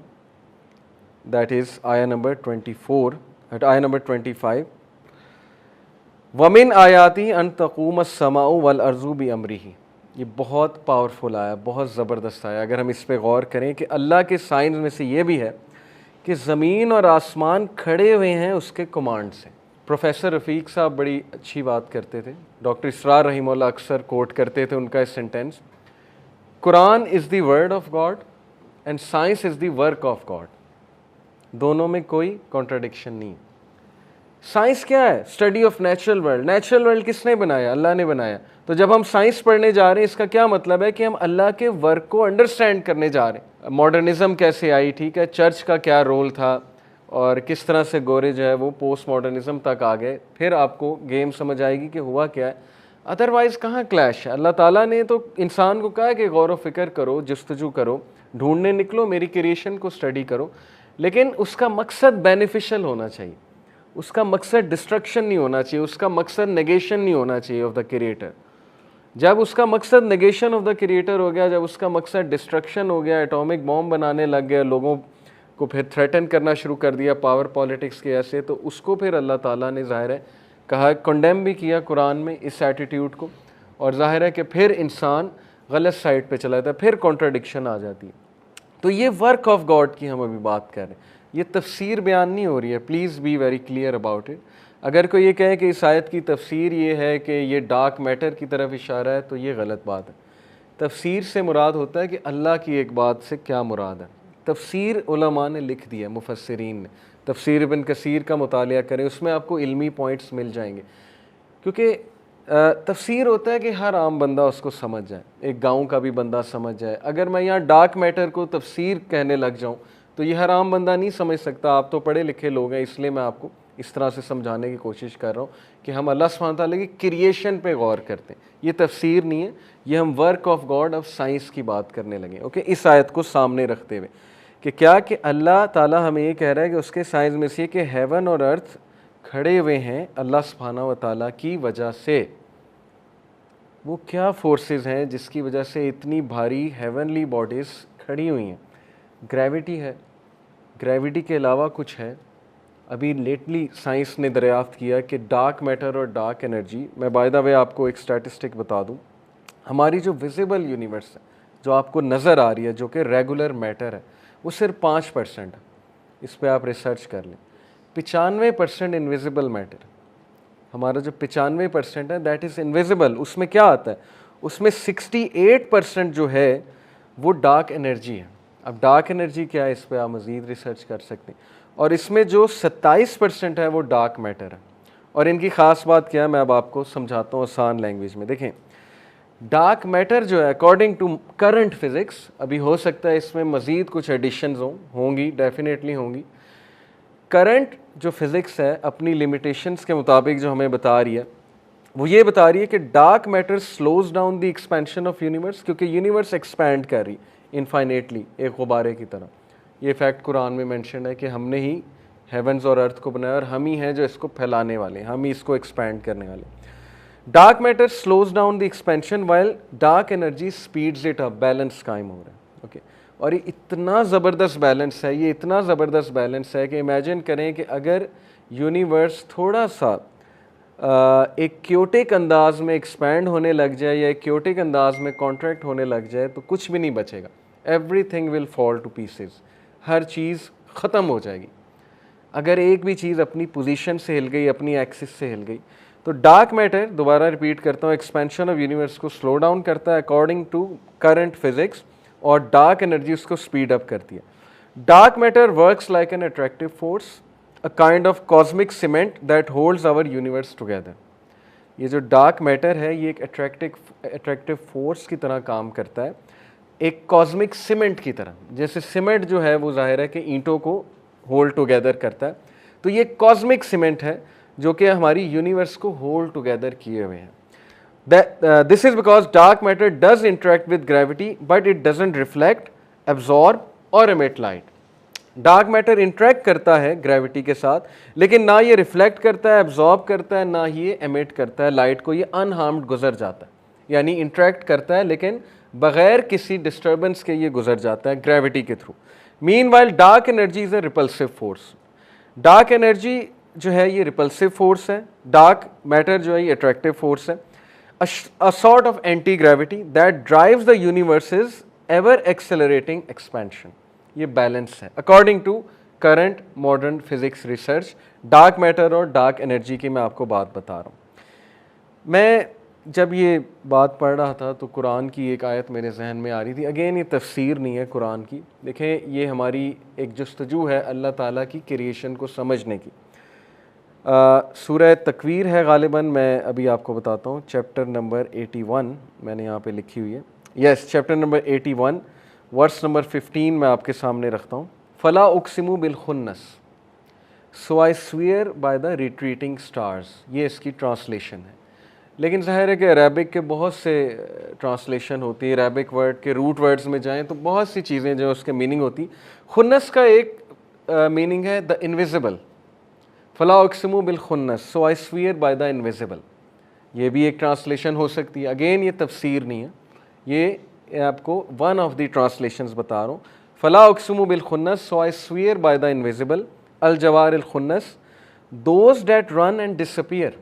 दैट इज़ आया नंबर 24, आया नंबर 25, वमिन आयाती अन तक़ूम अस्समाउ वल अर्ज़ु बि अमरिही। ये बहुत पावरफुल आया, बहुत ज़बरदस्त आया। अगर हम इस पे गौर करें कि अल्लाह के साइंस में से ये भी है कि ज़मीन और आसमान खड़े हुए हैं उसके कमांड से। प्रोफेसर रफ़ीक साहब बड़ी अच्छी बात करते थे, डॉक्टर इसरार रहीमहुल्लाह अक्सर कोट करते थे उनका sentence, Quran is the word of God and science is the work of God. दोनों में कोई कॉन्ट्राडिक्शन नहीं है। साइंस क्या है? Study of natural world. Natural world किसने बनाया? अल्लाह ने बनाया। तो जब हम साइंस पढ़ने जा रहे हैं इसका क्या मतलब है कि हम अल्लाह के वर्क को अंडरस्टैंड करने जा रहे हैं। मॉडर्निज़म कैसे आई, ठीक है, चर्च का क्या रोल था और किस तरह से गोरे जो है वो पोस्ट मॉडर्निज़म तक आ गए, फिर आपको गेम समझ आएगी कि हुआ क्या है। अदरवाइज़ कहाँ क्लैश है? अल्लाह ताला ने तो इंसान को कहा कि गौर व फिक्र करो, जस्तजू करो, ढूंढने निकलो, मेरी क्रिएशन को स्टडी करो, लेकिन उसका मकसद बेनिफिशियल होना चाहिए, उसका मकसद डिस्ट्रक्शन नहीं होना चाहिए, उसका मकसद नेगेशन नहीं होना चाहिए ऑफ द क्रिएटर। जब उसका मकसद नेगेशन ऑफ द क्रिएटर हो गया, जब उसका मकसद डिस्ट्रक्शन हो गया, एटॉमिक बॉम्ब बनाने लग गया, लोगों को फिर थ्रेटन करना शुरू कर दिया पावर पॉलिटिक्स के ऐसे, तो उसको फिर अल्लाह ताला ने ज़ाहिर है कहा, कंडेम भी किया कुरान में इस एटीट्यूड को, और ज़ाहिर है कि फिर इंसान गलत साइड पे चला जाता है, फिर कॉन्ट्रडिक्शन आ जाती है। तो ये वर्क ऑफ गॉड की हम अभी बात कर रहे हैं, ये तफसीर बयान नहीं हो रही है, please be very clear about it. अगर कोई ये कहे कि इस आयत की तफसीर ये है कि ये डार्क मैटर की तरफ इशारा है, तो ये गलत बात है। तफसीर से मुराद होता है कि अल्लाह की एक बात से क्या मुराद है। तफसीर उलमा ने लिख दिया, मुफस्सिरीन ने। तफसीर इब्न कसीर का मुतालिया करें, उसमें आपको इल्मी पॉइंट्स मिल जाएंगे, क्योंकि तफसीर होता है कि हर आम बंदा उसको समझ जाए, एक गाँव का भी बंदा समझ जाए। अगर मैं यहाँ डार्क मैटर को तफसीर कहने लग जाऊँ तो ये हर आम बंदा नहीं समझ सकता। आप तो पढ़े लिखे लोग हैं, इसलिए मैं आपको इस तरह से समझाने की कोशिश कर रहा हूँ कि हम अल्लाह सुब्हानहू तआला की क्रिएशन पे गौर करते हैं। ये तफसीर नहीं है, ये हम work of God of science की बात करने लगे। ओके, इस आयत को सामने रखते हुए कि क्या कि अल्लाह ताला हमें ये कह रहा है कि उसके साइंस में से कि हेवन और अर्थ खड़े हुए हैं अल्लाह सुब्हानहू तआला की वजह से। वो क्या फोर्सेस हैं जिसकी वजह से इतनी भारी हेवनली बॉडीज़ खड़ी हुई हैं? ग्रेविटी है, ग्रेविटी के अलावा कुछ है? अभी लेटली साइंस ने दरियाफ्त किया कि डार्क मैटर और डार्क एनर्जी, मैं बाय द वे आपको एक स्टैटिस्टिक बता दूं, हमारी जो विजिबल यूनिवर्स है, जो आपको नज़र आ रही है, जो कि रेगुलर मैटर है, वो सिर्फ 5% है। इस पर आप रिसर्च कर लें। 95% इनविजिबल मैटर, हमारा जो 95% है दैट इज़ इनविजिबल। उसमें क्या आता है? उसमें 68% जो है वो डार्क एनर्जी है। अब डार्क एनर्जी क्या है, इस पर आप मज़ीद रिसर्च कर सकते हैं। और इसमें जो 27% है वो डार्क मैटर है। और इनकी ख़ास बात क्या है मैं अब आपको समझाता हूँ आसान लैंग्वेज में। देखें, डार्क मैटर जो है अकॉर्डिंग टू करंट फिज़िक्स, अभी हो सकता है इसमें मज़ीद कुछ एडिशंस होंगी, डेफिनेटली होंगी। करंट जो फिज़िक्स है अपनी लिमिटेशंस के मुताबिक जो हमें बता रही है वो ये बता रही है कि dark matter slows down the expansion of universe, क्योंकि यूनिवर्स एक्सपैंड कर रही इनफाइनेटली एक गुब्बारे की तरह। ये फैक्ट कुरान में मेंशन है कि हमने ही हेवंस और अर्थ को बनाया और हम ही हैं जो इसको फैलाने वाले, हम ही इसको एक्सपैंड करने वाले। Dark matter slows down the expansion while dark energy speeds it up, balance कायम हो रहा है। ओके, और ये इतना ज़बरदस्त बैलेंस है, ये इतना ज़बरदस्त बैलेंस है कि इमेजिन करें कि अगर यूनिवर्स थोड़ा सा एक क्योटिक अंदाज में एक्सपैंड होने लग जाए या एक क्योटिक अंदाज में कॉन्ट्रैक्ट होने लग जाए तो कुछ भी नहीं बचेगा। Everything will fall to pieces, हर चीज़ ख़त्म हो जाएगी। अगर एक भी चीज़ अपनी पोजीशन से हिल गई, अपनी एक्सिस से हिल गई, तो डार्क मैटर, दोबारा रिपीट करता हूँ, एक्सपेंशन ऑफ यूनिवर्स को स्लो डाउन करता है अकॉर्डिंग टू करंट फिजिक्स, और डार्क एनर्जी उसको स्पीड अप करती है। Dark matter works like an attractive force, a kind of cosmic cement that holds our universe together. ये जो डार्क मैटर है ये एक अट्रैक्टिव फोर्स की तरह काम करता है, एक कॉस्मिक सीमेंट की तरह। जैसे सीमेंट जो है वो जाहिर है कि ईंटों को होल्ड टुगेदर करता है, तो ये कॉस्मिक सीमेंट है जो कि हमारी यूनिवर्स को होल्ड टुगेदर किए हुए हैं। This is because dark matter does interact with gravity but it doesn't reflect, absorb or emit light. Dark matter interact करता है ग्रेविटी के साथ, लेकिन ना ये रिफ्लेक्ट करता है, एब्जॉर्ब करता है, ना ही ये एमिट करता है लाइट को, ये अनहार्म्ड गुजर जाता है। यानी इंटरेक्ट करता है लेकिन बगैर किसी डिस्टर्बेंस के ये गुजर जाता है ग्रेविटी के through. Meanwhile dark energy is a repulsive force. Dark energy जो है ये रिपल्सिव फोर्स है, डार्क मैटर जो है ये अट्रैक्टिव फोर्स है। A sort of anti gravity that drives the universe's ever accelerating expansion. ये बैलेंस है according to current modern physics research. Dark matter और डार्क एनर्जी की मैं आपको बात बता रहा हूँ। मैं जब ये बात पढ़ रहा था तो कुरान की एक आयत मेरे जहन में आ रही थी। अगेन ये तफसीर नहीं है कुरान की, देखें ये हमारी एक जस्तजू है अल्लाह ताला की क्रिएशन को समझने की। सूरह तकवीर है गालिबन, मैं अभी आपको बताता हूँ, चैप्टर नंबर 81 मैंने यहाँ पे लिखी हुई है। Yes, chapter number 81 verse number 15 मैं आपके सामने रखता हूँ। फला उक्सिमु बिल खुन्नस, so I swear by the retreating stars, ये इसकी ट्रांसलेशन है। लेकिन ज़ाहिर है कि अरेबिक के बहुत से ट्रांसलेशन होती है, अरेबिक वर्ड के रूट वर्ड्स में जाएं तो बहुत सी चीज़ें जो उसके मीनिंग होती। खुन्नस का एक मीनिंग है द इनविजिबल, फला उक्सिमु बिल खुन्नस, so I swear by the invisible, ये भी एक ट्रांसलेशन हो सकती है। अगेन ये तफसीर नहीं है, ये आपको वन ऑफ द ट्रांसलेशंस बता रहा हूँ। फला उक्सिमु बिल खुन्नस, so I swear by the invisible, अल जवार अल खुन्नस, those that run and disappear.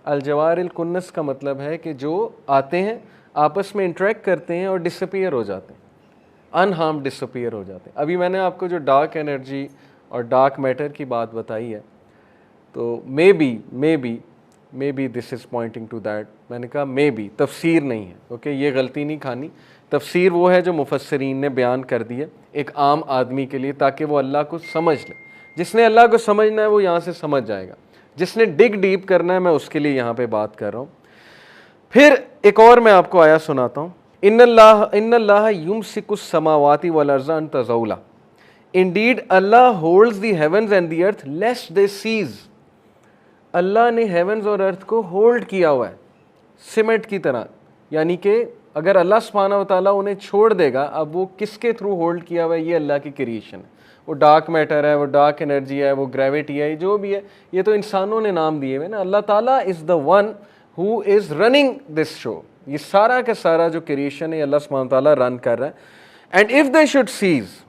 अल जवार अल खुन्नस का मतलब है कि जो आते हैं आपस में इंटरेक्ट करते हैं और डिसअपीयर हो जाते हैं, अनहार्म डिसअपीयर हो जाते हैं। अभी मैंने आपको जो डार्क एनर्जी और डार्क मैटर की बात बताई है, तो maybe this is pointing to that. मैंने कहा मे बी, तफसीर नहीं है। ओके, ये गलती नहीं खानी। तफसीर वो है जो मुफस्सरीन ने बयान कर दी है एक आम आदमी के लिए, ताकि वो अल्लाह को समझ ले। जिसने अल्लाह को समझना है वो यहाँ से समझ जाएगा, जिसने डिग डीप करना है मैं उसके लिए यहाँ पे बात कर रहा हूँ। फिर एक और मैं आपको आया सुनाता हूँ। इन्नल्लाह युमसिकुस समावाति वल अर्ज़ा अन तज़ौला, indeed Allah holds the heavens and the earth lest they cease. Allah ने हेवंस और अर्थ को होल्ड किया हुआ है सीमेंट की तरह, यानी कि अगर अल्लाह सुब्हानहू व तआला उन्हें छोड़ देगा, अब वो किसके थ्रू होल्ड किया हुआ है? ये अल्लाह की क्रिएशन है। वो डार्क मैटर है, वो डार्क एनर्जी है, वो ग्रेविटी है, जो भी है ये तो इंसानों ने नाम दिए हुए ना। अल्लाह ताला is the one who is running this show. ये सारा का सारा जो क्रिएशन है अल्लाह सुब्हानहू व तआला रन कर रहा है। And if they should cease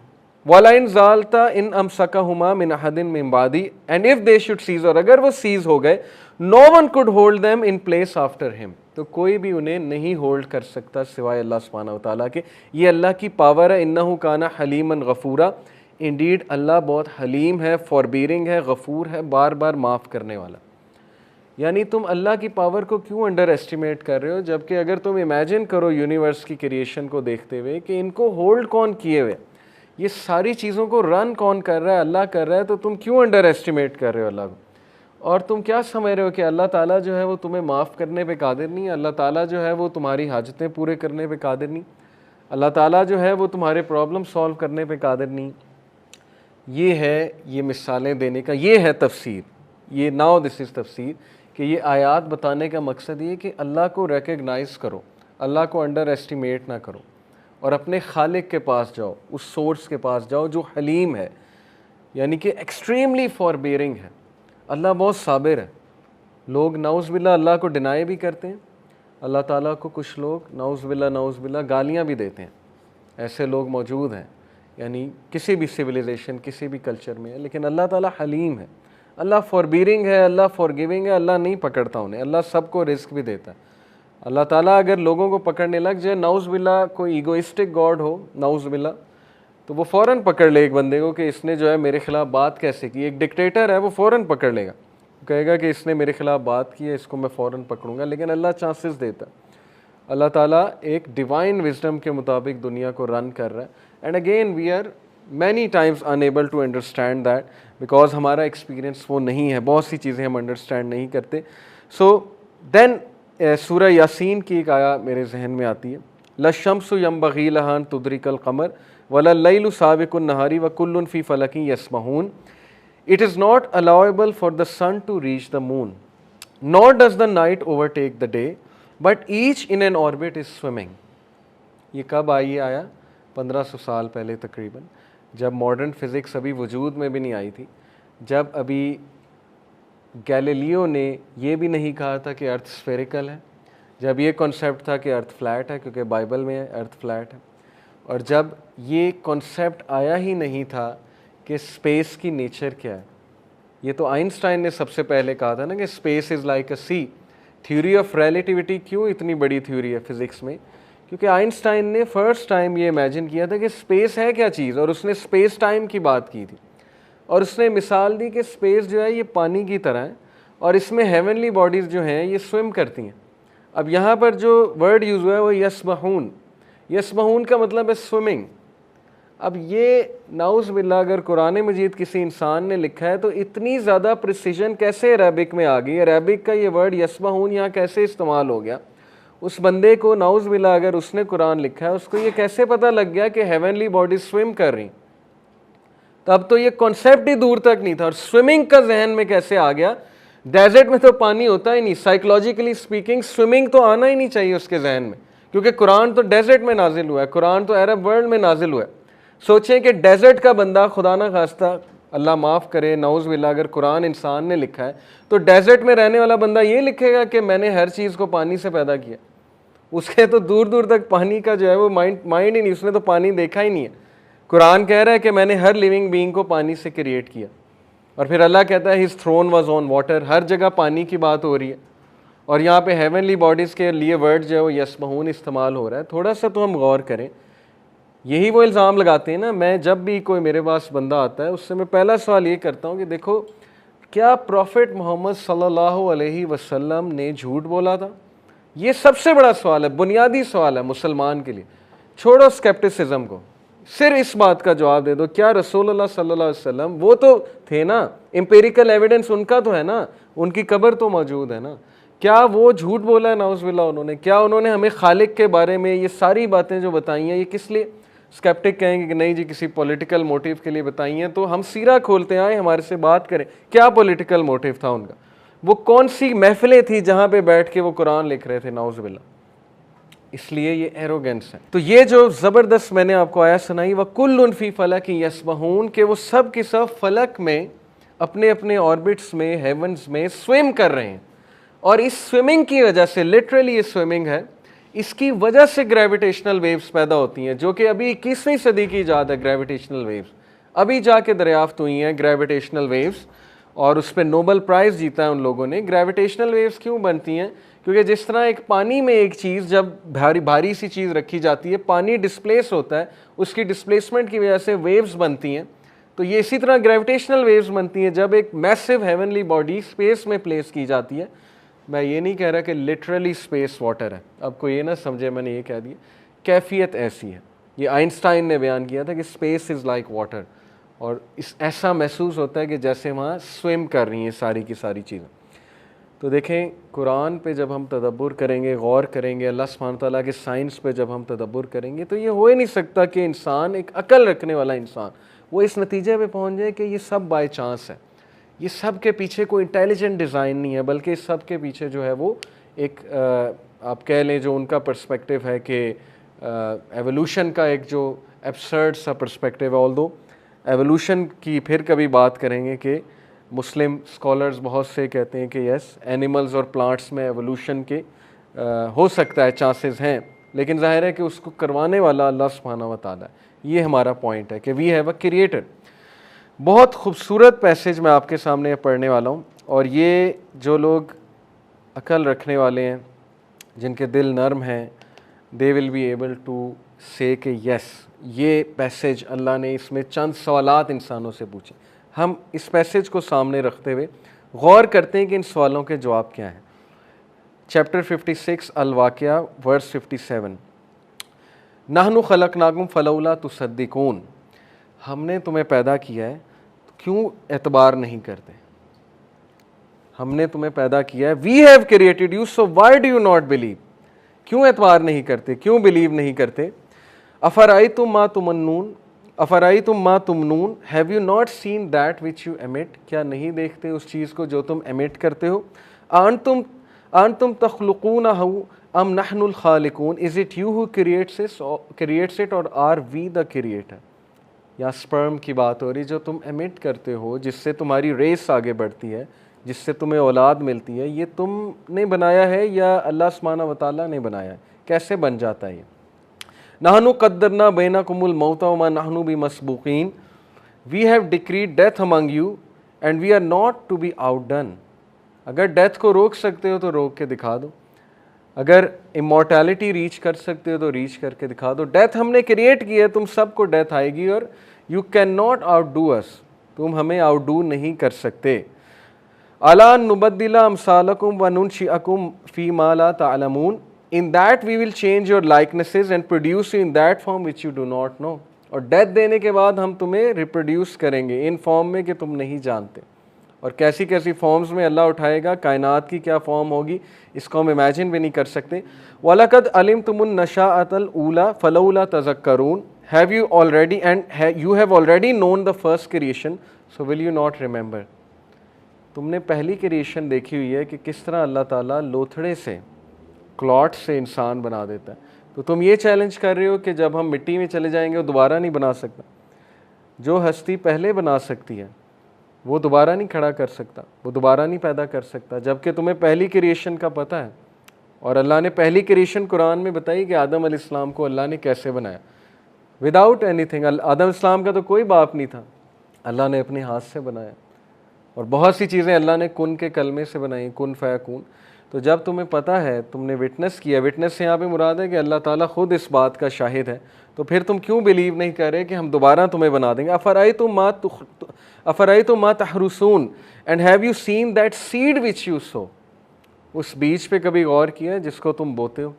वाला इन ज़ालता इन अमसकाहुमा मिन अहदिन मिन बादी, and if they should cease, और अगर वो सीज हो गए, no one could hold them in place after him, तो कोई भी उन्हें नहीं होल्ड कर सकता सिवाय अल्लाह सुब्हानहू व तआला के। ये अल्लाह की पावर है। इन्नहु काना हलीमन गफूरा, इंडीड अल्लाह बहुत हलीम है, फॉरबीरिंग है, गफूर है, बार बार माफ़ करने वाला। यानी तुम अल्लाह की पावर को क्यों अंडर एस्टिमेट कर रहे हो, जबकि अगर तुम इमेजिन करो यूनिवर्स की क्रिएशन को देखते हुए कि इनको होल्ड कौन किए हुए, ये सारी चीज़ों को रन कौन कर रहा है? अल्लाह कर रहा है। तो तुम क्यों अंडर एस्टिमेट कर रहे हो अल्लाह को? और तुम क्या समझ रहे हो कि अल्लाह ताला जो है वो तुम्हें माफ़ करने पे कादिर नहीं है? अल्लाह ताला जो है वो तुम्हारी हाजतें पूरे करने पे कादिर नहीं? अल्लाह ताला जो है वो तुम्हारे प्रॉब्लम सॉल्व करने पे कादिर नहीं? ये है, ये मिसालें देने का, ये है तफसीर। ये नाउ दिस इज़ तफसीर कि ये आयात बताने का मकसद ये कि अल्लाह को रिकग्नाइज़ करो, अल्लाह को अंडर एस्टिमेट ना करो और अपने खालिक के पास जाओ, उस सोर्स के पास जाओ जो हलीम है, यानी कि एक्सट्रीमली फॉरबेयरिंग है। अल्लाह बहुत साबिर है। लोग नाउज़ अल्लाह को डिनाई भी करते हैं। अल्लाह ताला को कुछ लोग नाउज़ बिल्ला गालियाँ भी देते हैं। ऐसे लोग मौजूद हैं, यानी किसी भी सिविलाइजेशन, किसी भी कल्चर में है। लेकिन अल्लाह ताला हलीम है, अल्लाह फॉरबीरिंग है, अल्लाह फॉरगिविंग है। अल्लाह नहीं पकड़ता उन्हें, अल्लाह सबको रिस्क भी देता है। अल्लाह ताला अगर लोगों को पकड़ने लग जाए, नाउज़ बिल्ला कोई ईगोइस्टिक गॉड हो, नाउज़ बिल्ला, तो वो फ़ौरन पकड़ ले एक बंदे को कि इसने जो है मेरे ख़िलाफ़ बात कैसे की। एक डिक्टेटर है, वो फ़ौरन पकड़ लेगा, कहेगा कि इसने मेरे ख़िलाफ़ बात की है, इसको मैं फ़ौरन पकड़ूंगा। लेकिन अल्लाह चांसेस देता है। अल्लाह ताला एक डिवाइन विजडम के मुताबिक दुनिया को रन कर रहा है। And again we are many times unable to understand that, because हमारा एक्सपीरियंस वो नहीं है, बहुत सी चीज़ें हम अंडरस्टैंड नहीं करते। सो देन सूरह यासीन की एक आया मेरे जहन में आती है, लशम्सु यंबग़ी लहा अन तुदरिकल क़मर वलल्लैलु साबिक़ुन नहारी व कुल्लुन फ़ी फ़लकिन यस्बहून। It is not allowable for the sun to reach the moon, nor does the night overtake the day, but each in an orbit is swimming. ये कब आई आया? 1500 साल पहले तकरीबन, जब मॉडर्न फिज़िक्स अभी वजूद में भी नहीं आई थी, जब अभी गैलीलियो ने ये भी नहीं कहा था कि अर्थ स्फेरिकल है, जब ये कॉन्सेप्ट था कि अर्थ फ्लैट है, क्योंकि बाइबल में है अर्थ फ्लैट है, और जब ये कॉन्सेप्ट आया ही नहीं था कि स्पेस की नेचर क्या है। ये तो आइंस्टाइन ने सबसे पहले कहा था ना कि space is like a sea. Theory of relativity क्यों इतनी बड़ी थ्योरी है फिज़िक्स में? क्योंकि आइंस्टाइन ने फर्स्ट टाइम ये इमेजिन किया था कि स्पेस है क्या चीज़, और उसने स्पेस टाइम की बात की थी, और उसने मिसाल दी कि स्पेस जो है ये पानी की तरह है, और इसमें हेवनली बॉडीज़ जो हैं ये स्विम करती हैं। अब यहाँ पर जो वर्ड यूज़ हुआ है वो यस्बहून। यस्बहून का मतलब है स्विमिंग। अब ये नाउज़ बिल्ला अगर कुरान मजीद किसी इंसान ने लिखा है तो इतनी ज़्यादा प्रिसीजन कैसे अरबिक में आ गई? अरबिक का ये वर्ड यस्बहून यहाँ कैसे इस्तेमाल हो गया? उस बंदे को नाउज़ बिल्ला अगर उसने कुरान लिखा है, उसको ये कैसे पता लग गया कि हेवनली बॉडी स्विम कर रही? तब तो ये कॉन्सेप्ट ही दूर तक नहीं था। और स्विमिंग का जहन में कैसे आ गया? डेजर्ट में तो पानी होता ही नहीं, साइकोलॉजिकली स्पीकिंग स्विमिंग तो आना ही नहीं चाहिए उसके जहन में, क्योंकि कुरान तो डेजर्ट में नाजिल हुआ है, कुरान तो अरब वर्ल्ड में नाजिल हुआ है। सोचें कि डेजर्ट का बंदा, खुदा ना खास्ता, अल्लाह माफ़ करे, नाउज़ बिल्ला, अगर कुरान इंसान ने लिखा है तो डेजर्ट में रहने वाला बंदा ये लिखेगा कि मैंने हर चीज़ को पानी से पैदा किया। उसके तो दूर दूर तक पानी का जो है वो माइंड ही नहीं, उसने तो पानी देखा ही नहीं है। कुरान कह रहा है कि मैंने हर लिविंग बीइंग को पानी से क्रिएट किया, और फिर अल्लाह कहता है his throne was on water. हर जगह पानी की बात हो रही है, और यहाँ पे हेवनली बॉडीज़ के लिए वर्ड जो है वो यस्बहून इस्तेमाल हो रहा है। थोड़ा सा तो हम गौर करें। यही वो इल्ज़ाम लगाते हैं ना, मैं जब भी कोई मेरे पास बंदा आता है उससे मैं पहला सवाल ये करता हूँ कि देखो, क्या प्रॉफिट मोहम्मद सल्लल्लाहु अलैहि वसल्लम ने झूठ बोला था? ये सबसे बड़ा सवाल है, बुनियादी सवाल है मुसलमान के लिए। छोड़ो स्केप्टिसिज्म को, सिर्फ इस बात का जवाब दे दो, क्या रसूलुल्लाह सल्लल्लाहु अलैहि वसल्लम वो तो थे ना, एम्पिरिकल एविडेंस उनका तो है ना, उनकी कब्र तो मौजूद है ना, क्या वो झूठ बोला है नाउज़ बिल्लाह उन्होंने? क्या उन्होंने हमें खालिक के बारे में ये सारी बातें जो बताई हैं ये किस लिए? स्केप्टिक कहेंगे कि नहीं जी किसी पॉलिटिकल मोटिव के लिए बताई हैं। तो हम सीरा खोलते आए, हमारे से बात करें, क्या पॉलिटिकल मोटिव था उनका? वो कौन सी महफिलें थी जहाँ पे बैठ के वो कुरान लिख रहे थे नाउज़ बिल्लाह? इसलिए ये एरोगेंस है। तो ये जो ज़बरदस्त मैंने आपको आया सुनाई, वह कुल्लुन फ़ी फ़लकिन यस्बहून, के वो सब के सब फलक में अपने अपने ऑर्बिट्स में, हेवंस में स्विम कर रहे हैं। और इस स्विमिंग की वजह से, लिटरली ये स्विमिंग है, इसकी वजह से ग्रेविटेशनल वेव्स पैदा होती हैं, जो कि अभी 21वीं सदी की इजाद है। ग्रेविटेशनल वेव्स अभी जाके दरियाफ्त हुई हैं, ग्रेविटेशनल वेव्स, और उस पर नोबेल प्राइज़ जीता है उन लोगों ने। ग्रेविटेशनल वेव्स क्यों बनती हैं? क्योंकि जिस तरह एक पानी में एक चीज़ जब भारी सी चीज़ रखी जाती है, पानी डिस्प्लेस होता है, उसकी डिस्प्लेसमेंट की वजह से वेव्स बनती हैं। तो ये इसी तरह ग्रेविटेशनल वेव्स बनती हैं जब एक मैसिव हेवनली बॉडी स्पेस में प्लेस की जाती है। मैं ये नहीं कह रहा कि लिटरली स्पेस वाटर है, अब कोई ये ना समझे मैंने ये कह दिया, कैफियत ऐसी है। ये आइंस्टाइन ने बयान किया था कि स्पेस इज़ लाइक वाटर, और इस ऐसा महसूस होता है कि जैसे वहाँ स्विम कर रही हैं सारी की सारी चीज़ें। तो देखें, कुरान पे जब हम तदब्बुर करेंगे, गौर करेंगे, अल्लाह सुब्हानहू तआला के साइंस पे जब हम तदब्बुर करेंगे, तो ये हो ही नहीं सकता कि इंसान, एक अकल रखने वाला इंसान, वो इस नतीजे पे पहुंच जाए कि ये सब बाय चांस है, ये सब के पीछे कोई इंटेलिजेंट डिज़ाइन नहीं है, बल्कि इस सब के पीछे जो है वो एक आप कह लें जो उनका पर्सपेक्टिव है कि एवोल्यूशन का एक जो एब्सर्ड सा पर्सपेक्टिव है। ऑल्दो एवोल्यूशन की फिर कभी बात करेंगे कि मुस्लिम स्कॉलर्स बहुत से कहते हैं कि यस, एनिमल्स और प्लांट्स में एवोल्यूशन के हो सकता है, चांसेस हैं, लेकिन जाहिर है कि उसको करवाने वाला अल्लाह सुब्हानहू व तआला है। ये हमारा पॉइंट है कि वी हैव अ क्रिएटर। बहुत खूबसूरत पैसेज मैं आपके सामने पढ़ने वाला हूँ, और ये जो लोग अकल रखने वाले हैं, जिनके दिल नर्म हैं, they will be able to say कि यस, ये पैसेज अल्लाह ने इसमें चंद सवालात इंसानों से पूछे। हम इस पैसेज को सामने रखते हुए गौर करते हैं कि इन सवालों के जवाब क्या हैं। चैप्टर 56 अल-वाक़िया वर्स 57, नहनु खलक़नाकुम फलौला तुसद्दिकून, हमने तुम्हें पैदा किया है, क्यों एतबार नहीं करते। हमने तुम्हें पैदा किया है, we have created you, so why do you not believe, क्यों एतबार नहीं करते, क्यों बिलीव नहीं करते। अफराइतुम मा तुमन्नून, अफराइतुम मा तुमनून, have you not seen that which you emit, क्या नहीं देखते उस चीज़ को जो तुम एमिट करते हो। अंतुम तख्लुकूनहु अम नहनुल खालिकून, is it you who creates it or are we the creator. या स्पर्म की बात हो रही, जो तुम एमिट करते हो, जिससे तुम्हारी रेस आगे बढ़ती है, जिससे तुम्हें औलाद मिलती है, ये तुमने बनाया है या अल्लाह सुब्हानहू व तआला ने बनाया है, कैसे बन जाता है ये। नहनु क़द्दरना बैनकुमुल मौता व मा नहनु बिमस्बूकीन, we have decreed death among you and we are not to be outdone. अगर डेथ को रोक सकते हो तो रोक के दिखा दो, अगर इमॉर्टैलिटी रीच कर सकते हो तो रीच करके दिखा दो। डेथ हमने क्रिएट की है, तुम सबको डेथ आएगी, और यू कैन नॉट आउटडू अस, तुम हमें आउटडू नहीं कर सकते। अला नुबद्दिला अमसालकुम व नुनशिअकुम फी मा ला तअलमून, in that we will change your likenesses and produce you in that form which you do not know, और डेथ देने के बाद हम तुम्हें रिप्रोड्यूस करेंगे इन फॉर्म में कि तुम नहीं जानते। और कैसी कैसी फॉर्म्स में अल्लाह उठाएगा, कायनात की क्या फॉर्म होगी, इसको हम इमेजिन भी नहीं कर सकते। वलकद अलिमतुमुन नशाअतल ऊला फलौला तज़क्करून, have you already and you have already known the first creation, so will you not remember. तुमने पहली क्रिएशन देखी हुई है कि किस तरह अल्लाह ताला लोथड़े से, क्लॉट से इंसान बना देता है, तो तुम ये चैलेंज कर रहे हो कि जब हम मिट्टी में चले जाएंगे वो दोबारा नहीं बना सकता। जो हस्ती पहले बना सकती है वो दोबारा नहीं खड़ा कर सकता, वो दोबारा नहीं पैदा कर सकता, जबकि तुम्हें पहली क्रिएशन का पता है। और अल्लाह ने पहली क्रिएशन कुरान में बताई कि आदम अलैहिस्सलाम को अल्लाह ने कैसे बनाया, विदाउट एनीथिंग। आदम अलैहिस्सलाम का तो कोई बाप नहीं था, अल्लाह ने अपने हाथ से बनाया। और बहुत सी चीज़ें अल्लाह ने कुन के कलमे से बनाई, कुन फयकून। तो जब तुम्हें पता है, तुमने विटनेस किया, विटनेस से यहाँ पे मुराद है कि अल्लाह ताला खुद इस बात का शाहिद है, तो फिर तुम क्यों बिलीव नहीं कर रहे कि हम दोबारा तुम्हें बना देंगे। अफराइतुम मा तहरुसून and have you seen that seed which you sow, उस बीज पे कभी गौर किया जिसको तुम बोते हो।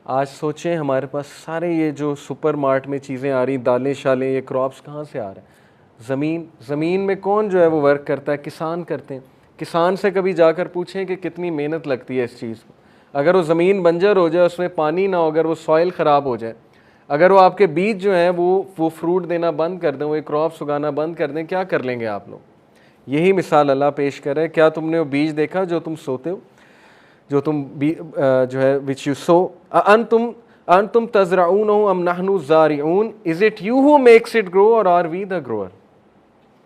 आज सोचें, हमारे पास सारे ये जो सुपर मार्ट में चीज़ें आ रही, दालें शालें, ये क्रॉप्स कहाँ से आ रहे हैं। ज़मीन में कौन जो है वो वर्क करता है, किसान करते हैं। किसान से कभी जाकर पूछें कि कितनी मेहनत लगती है इस चीज़ को। अगर वो ज़मीन बंजर हो जाए, उसमें पानी ना हो, अगर वो सॉइल ख़राब हो जाए, अगर वो आपके बीज जो हैं वो फ्रूट देना बंद कर दें, वो क्रॉप्स उगाना बंद कर दें, क्या कर लेंगे आप लोग। यही मिसाल अल्लाह पेश कर रहे हैं। क्या तुमने वो बीज देखा जो तुम सोते हो, जो तुम जो है विच यू सो। अंतुम तज़रऊनहु अम नहनु ज़ारिऊन, is it you who makes it grow or are we the grower.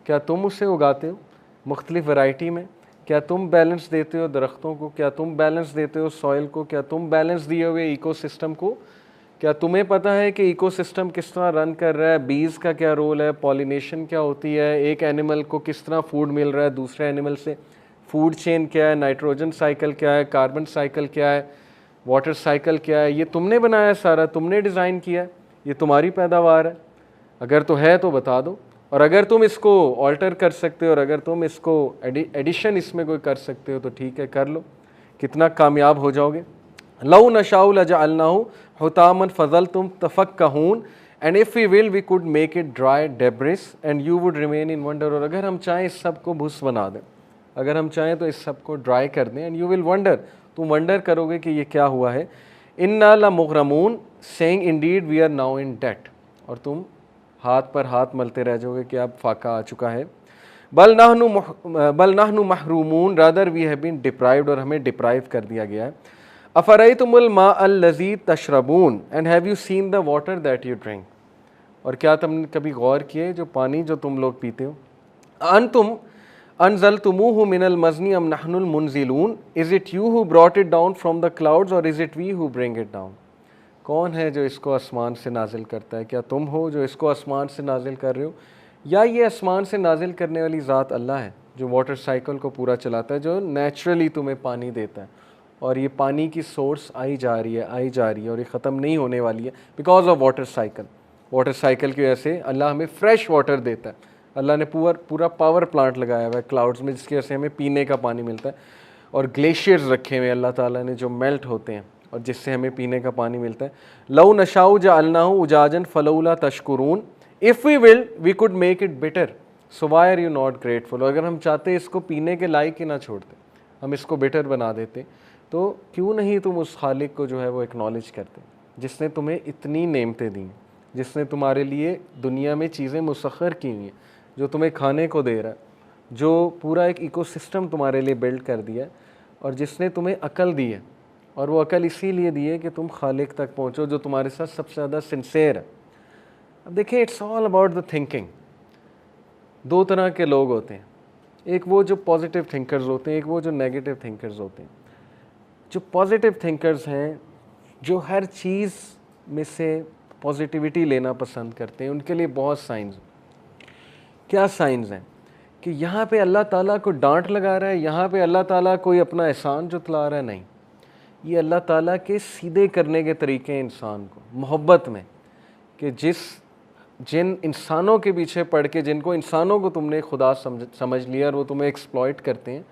क्या तुम उसे उगाते हो मुख्तलिफ वैरायटी में, क्या तुम बैलेंस देते हो दरख्तों को, क्या तुम बैलेंस देते हो सॉइल को, क्या तुम बैलेंस दिए हुए इकोसिस्टम को। क्या तुम्हें पता है कि इकोसिस्टम किस तरह रन कर रहा है, बीज का क्या रोल है, पॉलिनेशन क्या होती है, एक एनिमल को किस तरह फूड मिल रहा है दूसरे एनिमल से, फूड चेन क्या है, नाइट्रोजन साइकिल क्या है, कार्बन साइकिल क्या है, वाटर साइकिल क्या है। ये तुमने बनाया सारा, तुमने डिज़ाइन किया है, ये तुम्हारी पैदावार है। अगर तो है तो बता दो, और अगर तुम इसको ऑल्टर कर सकते हो और अगर तुम इसको एडिशन इसमें कोई कर सकते हो तो ठीक है, कर लो, कितना कामयाब हो जाओगे। लौ नशाउ लजअलनाहु हुतामन फज़लतुम तफक्कहून and if we will we could make it dry debris and you would remain in wonder. और अगर हम चाहें इस सब को भूस बना दें, अगर हम चाहें तो इस सब को ड्राई कर दें, एंड यू विल वंडर, तुम वंडर करोगे कि ये क्या हुआ है। इन्ना लमुग़रमून saying indeed we are now in debt, और तुम हाथ पर हाथ मलते रह जाओगे कि अब फाका आ चुका है। बल नाहनु महरूमून, rather we have been deprived, और हमें डिप्राइव कर दिया गया है। अफरअयतुमुल मा अल्लज़ी तशरबून and have you seen the water that you drink, और क्या तुमने कभी गौर किए जो पानी जो तुम लोग पीते हो। अंतुम अनज़लतुमूहु मिनल मज़नी अम नहनुल मुनज़िलून, is it you who brought it down from the clouds or is it we who bring it down. कौन है जो इसको आसमान से नाजिल करता है? क्या तुम हो जो इसको आसमान से नाजिल कर रहे हो, या ये आसमान से नाजिल करने वाली ज़ात अल्लाह है जो वाटर साइकिल को पूरा चलाता है, जो नेचुरली तुम्हें पानी देता है। और ये पानी की सोर्स आई जा रही है, आई जा रही है, और ये ख़त्म नहीं होने वाली है because of water cycle. Water cycle की वजह से अल्लाह हमें फ्रेश वाटर देता है। अल्लाह ने पूरा पावर प्लांट लगाया हुआ है क्लाउड्स में, जिसकी वजह से हमें पीने का पानी मिलता है। और ग्लेशियर्स रखे हुए अल्लाह ताला ने जो मेल्ट होते हैं, और जिससे हमें पीने का पानी मिलता है। लौ नशाउ जअलनाहु उजाजन फलौला तशकुरून, if we will we could make it bitter so why are you not grateful. अगर हम चाहते इसको पीने के लायक ही ना छोड़ते, हम इसको बिटर बना देते, तो क्यों नहीं तुम उस खालिक को जो है वो एक्नॉलेज करते, जिसने तुम्हें इतनी नेमतें दी, जिसने तुम्हारे लिए दुनिया में चीज़ें मुसख्खर की हुई हैं, जो तुम्हें खाने को दे रहा है, जो पूरा एक इकोसिस्टम तुम्हारे लिए बिल्ड कर दिया है, और जिसने तुम्हें अकल दी है। और वो अकल इसीलिए दी है कि तुम खालिक तक पहुँचो जो तुम्हारे साथ सबसे ज़्यादा सिंसेयर है। अब देखिए, it's all about the thinking. दो तरह के लोग होते हैं, एक वो जो पॉजिटिव थिंकर्स होते हैं, एक वो जो नेगेटिव थिंकर्स होते हैं। जो पॉजिटिव थिंकर्स हैं, जो हर चीज़ में से पॉजिटिविटी लेना पसंद करते हैं, उनके लिए बहुत साइंस। क्या साइंस हैं? कि यहाँ पे अल्लाह ताला को डांट लगा रहा है, यहाँ पे अल्लाह ताला कोई अपना एहसान जतला रहा है, नहीं। ये अल्लाह ताला के सीधे करने के तरीके हैं इंसान को मोहब्बत में, कि जिन इंसानों के पीछे पड़ के, जिनको इंसानों को तुमने खुदा समझ लिया और वो तुम्हें एक्सप्लॉइट करते हैं,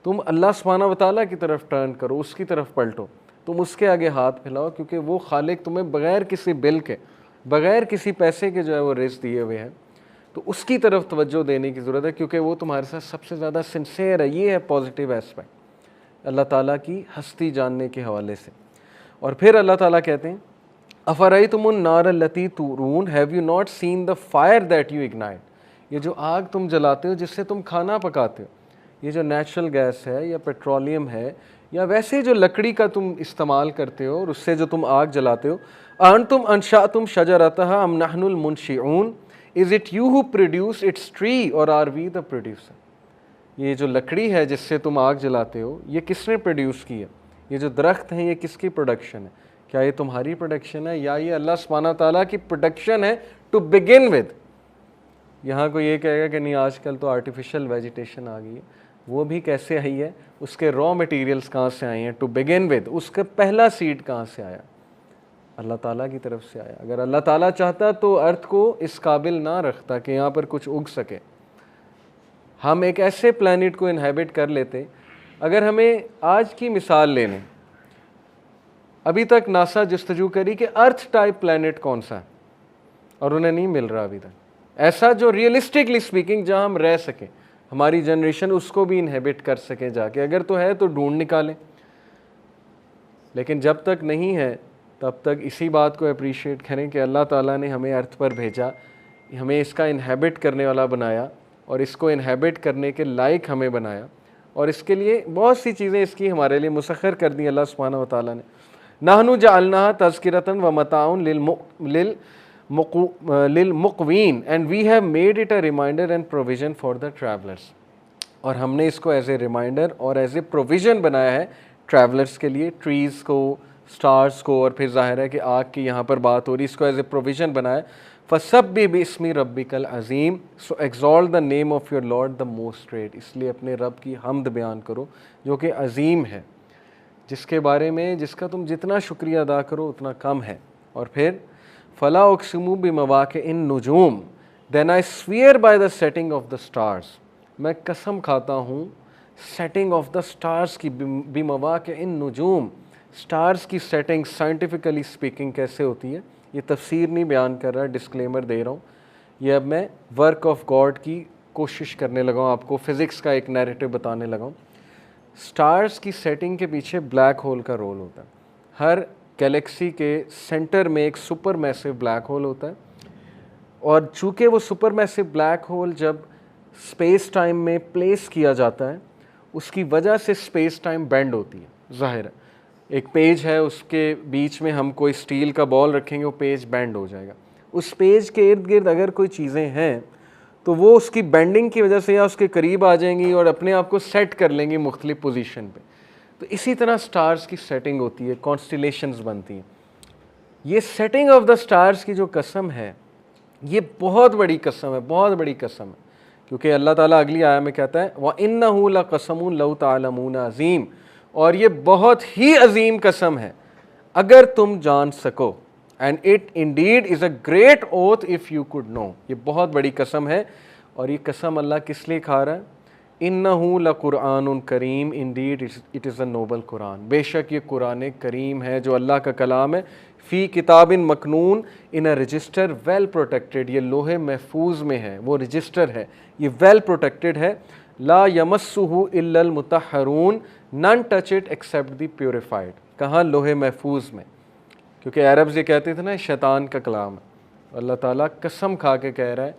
तुम अल्लाह सुब्हानहू व तआला की तरफ टर्न करो, उसकी तरफ पलटो, तुम उसके आगे हाथ फैलाओ, क्योंकि वो खालिक तुम्हें बग़ैर किसी बिल के, बग़ैर किसी पैसे के जो है वो रिज़्क़ दिए हुए हैं। तो उसकी तरफ तवज्जो देने की ज़रूरत है, क्योंकि वो तुम्हारे साथ सबसे ज़्यादा सिंसेयर है। ये है पॉजिटिव एस्पेक्ट अल्लाह ताला की हस्ती जानने के हवाले से। और फिर अल्लाह ताला कहते हैं, अफ़रअयतुमुन नार अल्लती तुरून, have you not seen the fire that you ignite. ये जो आग तुम जलाते हो, जिससे तुम खाना पकाते हो, ये जो नेचुरल गैस है या पेट्रोलियम है, या वैसे जो लकड़ी का तुम इस्तेमाल करते हो और उससे जो तुम आग जलाते हो। अंतुम अंशाअतुम शजरतहा अम नहनुल मुनशिऊन, is it you who produce its tree or are we the producer. ये जो लकड़ी है जिससे तुम आग जलाते हो, ये किसने प्रोड्यूस की है? ये जो दरख्त हैं, ये किसकी प्रोडक्शन है? क्या ये तुम्हारी प्रोडक्शन है, या ये अल्लाह सुब्हानहू तआला की प्रोडक्शन है टू बिगिन विद? यहाँ को ये कहेगा कि नहीं, आजकल तो आर्टिफिशियल वेजिटेशन आ गई है। वो भी कैसे आई है? उसके रॉ मटेरियल्स कहाँ से आए हैं टू बिगिन विद? उसका पहला सीड कहाँ से आया? अल्लाह ताला की तरफ से आया। अगर अल्लाह ताला चाहता तो अर्थ को इस काबिल ना रखता कि यहाँ पर कुछ उग सके। हम एक ऐसे प्लैनेट को इनहेबिट कर लेते। अगर हमें आज की मिसाल ले लें, अभी तक नासा जस्तजू करी कि अर्थ टाइप प्लैनेट कौन सा है, और उन्हें नहीं मिल रहा अभी तक ऐसा जो रियलिस्टिकली स्पीकिंग जहाँ हम रह सकें, हमारी जनरेशन उसको भी इनहेबिट कर सके जाके। अगर तो है तो ढूंढ निकालें, लेकिन जब तक नहीं है तब तक इसी बात को अप्रिशिएट करें कि अल्लाह ताला ने हमें अर्थ पर भेजा, हमें इसका इनहेबिट करने वाला बनाया, और इसको इनहेबिट करने के लायक हमें बनाया, और इसके लिए बहुत सी चीज़ें इसकी हमारे लिए मुसख्खर कर दी अल्लाह सुब्हानहू व तआला ने। नहनु जअलनाहा तज़किरतन व मताउन लिलमुक़वीन and we have made it a reminder and provision for the travellers. और हमने इसको एज ए रिमाइंडर और एज ए प्रोविज़न बनाया है ट्रैवलर्स के लिए, ट्रीज़ को, स्टार्स को, और फिर जाहिर है कि आग की यहाँ पर बात हो रही, इसको एज ए प्रोविज़न बनाया। फसब्बि बिस्मि रब्बिकल अज़ीम, so exalt the name of your lord the most great. इसलिए अपने रब की हम्द बयान करो जो कि अज़ीम है, जिसके बारे में जिसका तुम जितना शुक्रिया अदा करो उतना कम है। और फिर फ़ला उक़सिमु बिमवाक़िइन नुजूम then I swear by the setting of the stars. मैं कसम खाता हूँ सेटिंग ऑफ द स्टार्स की, बिमवाक़िइन नुजूम, स्टार्स की सेटिंग साइंटिफिकली स्पीकिंग कैसे होती है, ये तफसीर नहीं बयान कर रहा, डिस्क्लेमर दे रहा हूँ। ये अब मैं वर्क ऑफ गॉड की कोशिश करने लगा हूँ, आपको फिज़िक्स का एक नैरेटिव बताने लगा हूँ। स्टार्स की सेटिंग के पीछे ब्लैक होल का रोल होता है। हर गैलेक्सी के सेंटर में एक सुपर मैसिव ब्लैक होल होता है, और चूँकि वो सुपर मैसिव ब्लैक होल जब स्पेस टाइम में प्लेस किया जाता है, उसकी वजह से स्पेस टाइम बेंड होती है। ज़ाहिर है, एक पेज है, उसके बीच में हम कोई स्टील का बॉल रखेंगे, वो पेज बेंड हो जाएगा। उस पेज के इर्द गिर्द अगर कोई चीज़ें हैं तो वो उसकी बेंडिंग की वजह से या उसके करीब आ जाएंगी और अपने आप को सेट कर लेंगी मुख्तलिफ पोजीशन पे। तो इसी तरह स्टार्स की सेटिंग होती है, कॉन्स्टिलेशंस बनती हैं। ये सेटिंग ऑफ द स्टार्स की जो कसम है, ये बहुत बड़ी कसम है, बहुत बड़ी कसम है, क्योंकि अल्लाह ताला अगली आया में कहता है व इन्नहु लक़समुन लौ तालमून अज़ीम, और ये बहुत ही अजीम कसम है अगर तुम जान सको। And it indeed is a great oath if you could know. ये बहुत बड़ी कसम है, और ये कसम अल्लाह किस लिए खा रहा है? इन्नहु लकुरआनुन करीम, indeed it is a noble Quran. बेशक ये कुरान करीम है जो अल्लाह का कलाम है। फ़ी किताबिन मकनून, इन अ रजिस्टर वेल प्रोटेक्टेड, ये लोहे महफूज में है, वो रजिस्टर है, ये वेल प्रोटेक्टेड है। ला यमस्सुहु इल्लल मुतहरून, none touch it except the purified. कहाँ? लोहे महफूज में, क्योंकि अरब्स ये कहते थे ना शैतान का कलाम है। अल्लाह ताला कसम खा के कह रहा है,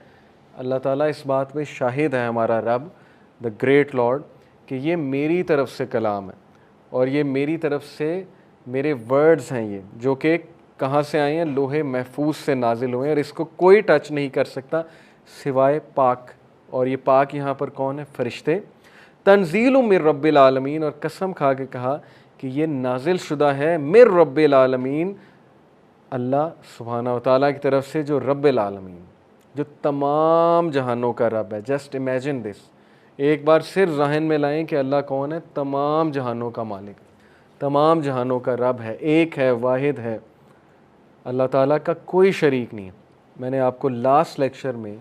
अल्लाह ताला इस बात में शाहिद है, हमारा रब द ग्रेट लॉर्ड, कि ये मेरी तरफ से कलाम है, और ये मेरी तरफ से मेरे वर्ड्स हैं, ये जो कि कहाँ से आए हैं? लोहे महफूज से नाजिल हुए हैं, और इसको कोई टच नहीं कर सकता सिवाय पाक। और ये पाक यहाँ पर कौन है? फरिश्ते। तंजील मिर रब्बिल आलमीन, और कसम खा के कहा कि ये नाजिल शुदा है मिर रब्बिल आलमीन, अल्लाह सुब्हानहू व तआला की तरफ से, जो रब्बिल आलमीन, जो तमाम जहानों का रब है। जस्ट इमेजिन दिस, एक बार सिर्फ ज़हन में लाएं कि अल्लाह कौन है? तमाम जहानों का मालिक, तमाम जहानों का रब है, एक है, वाहिद है। अल्लाह ताला का कोई शरीक नहीं है। मैंने आपको लास्ट लेक्चर में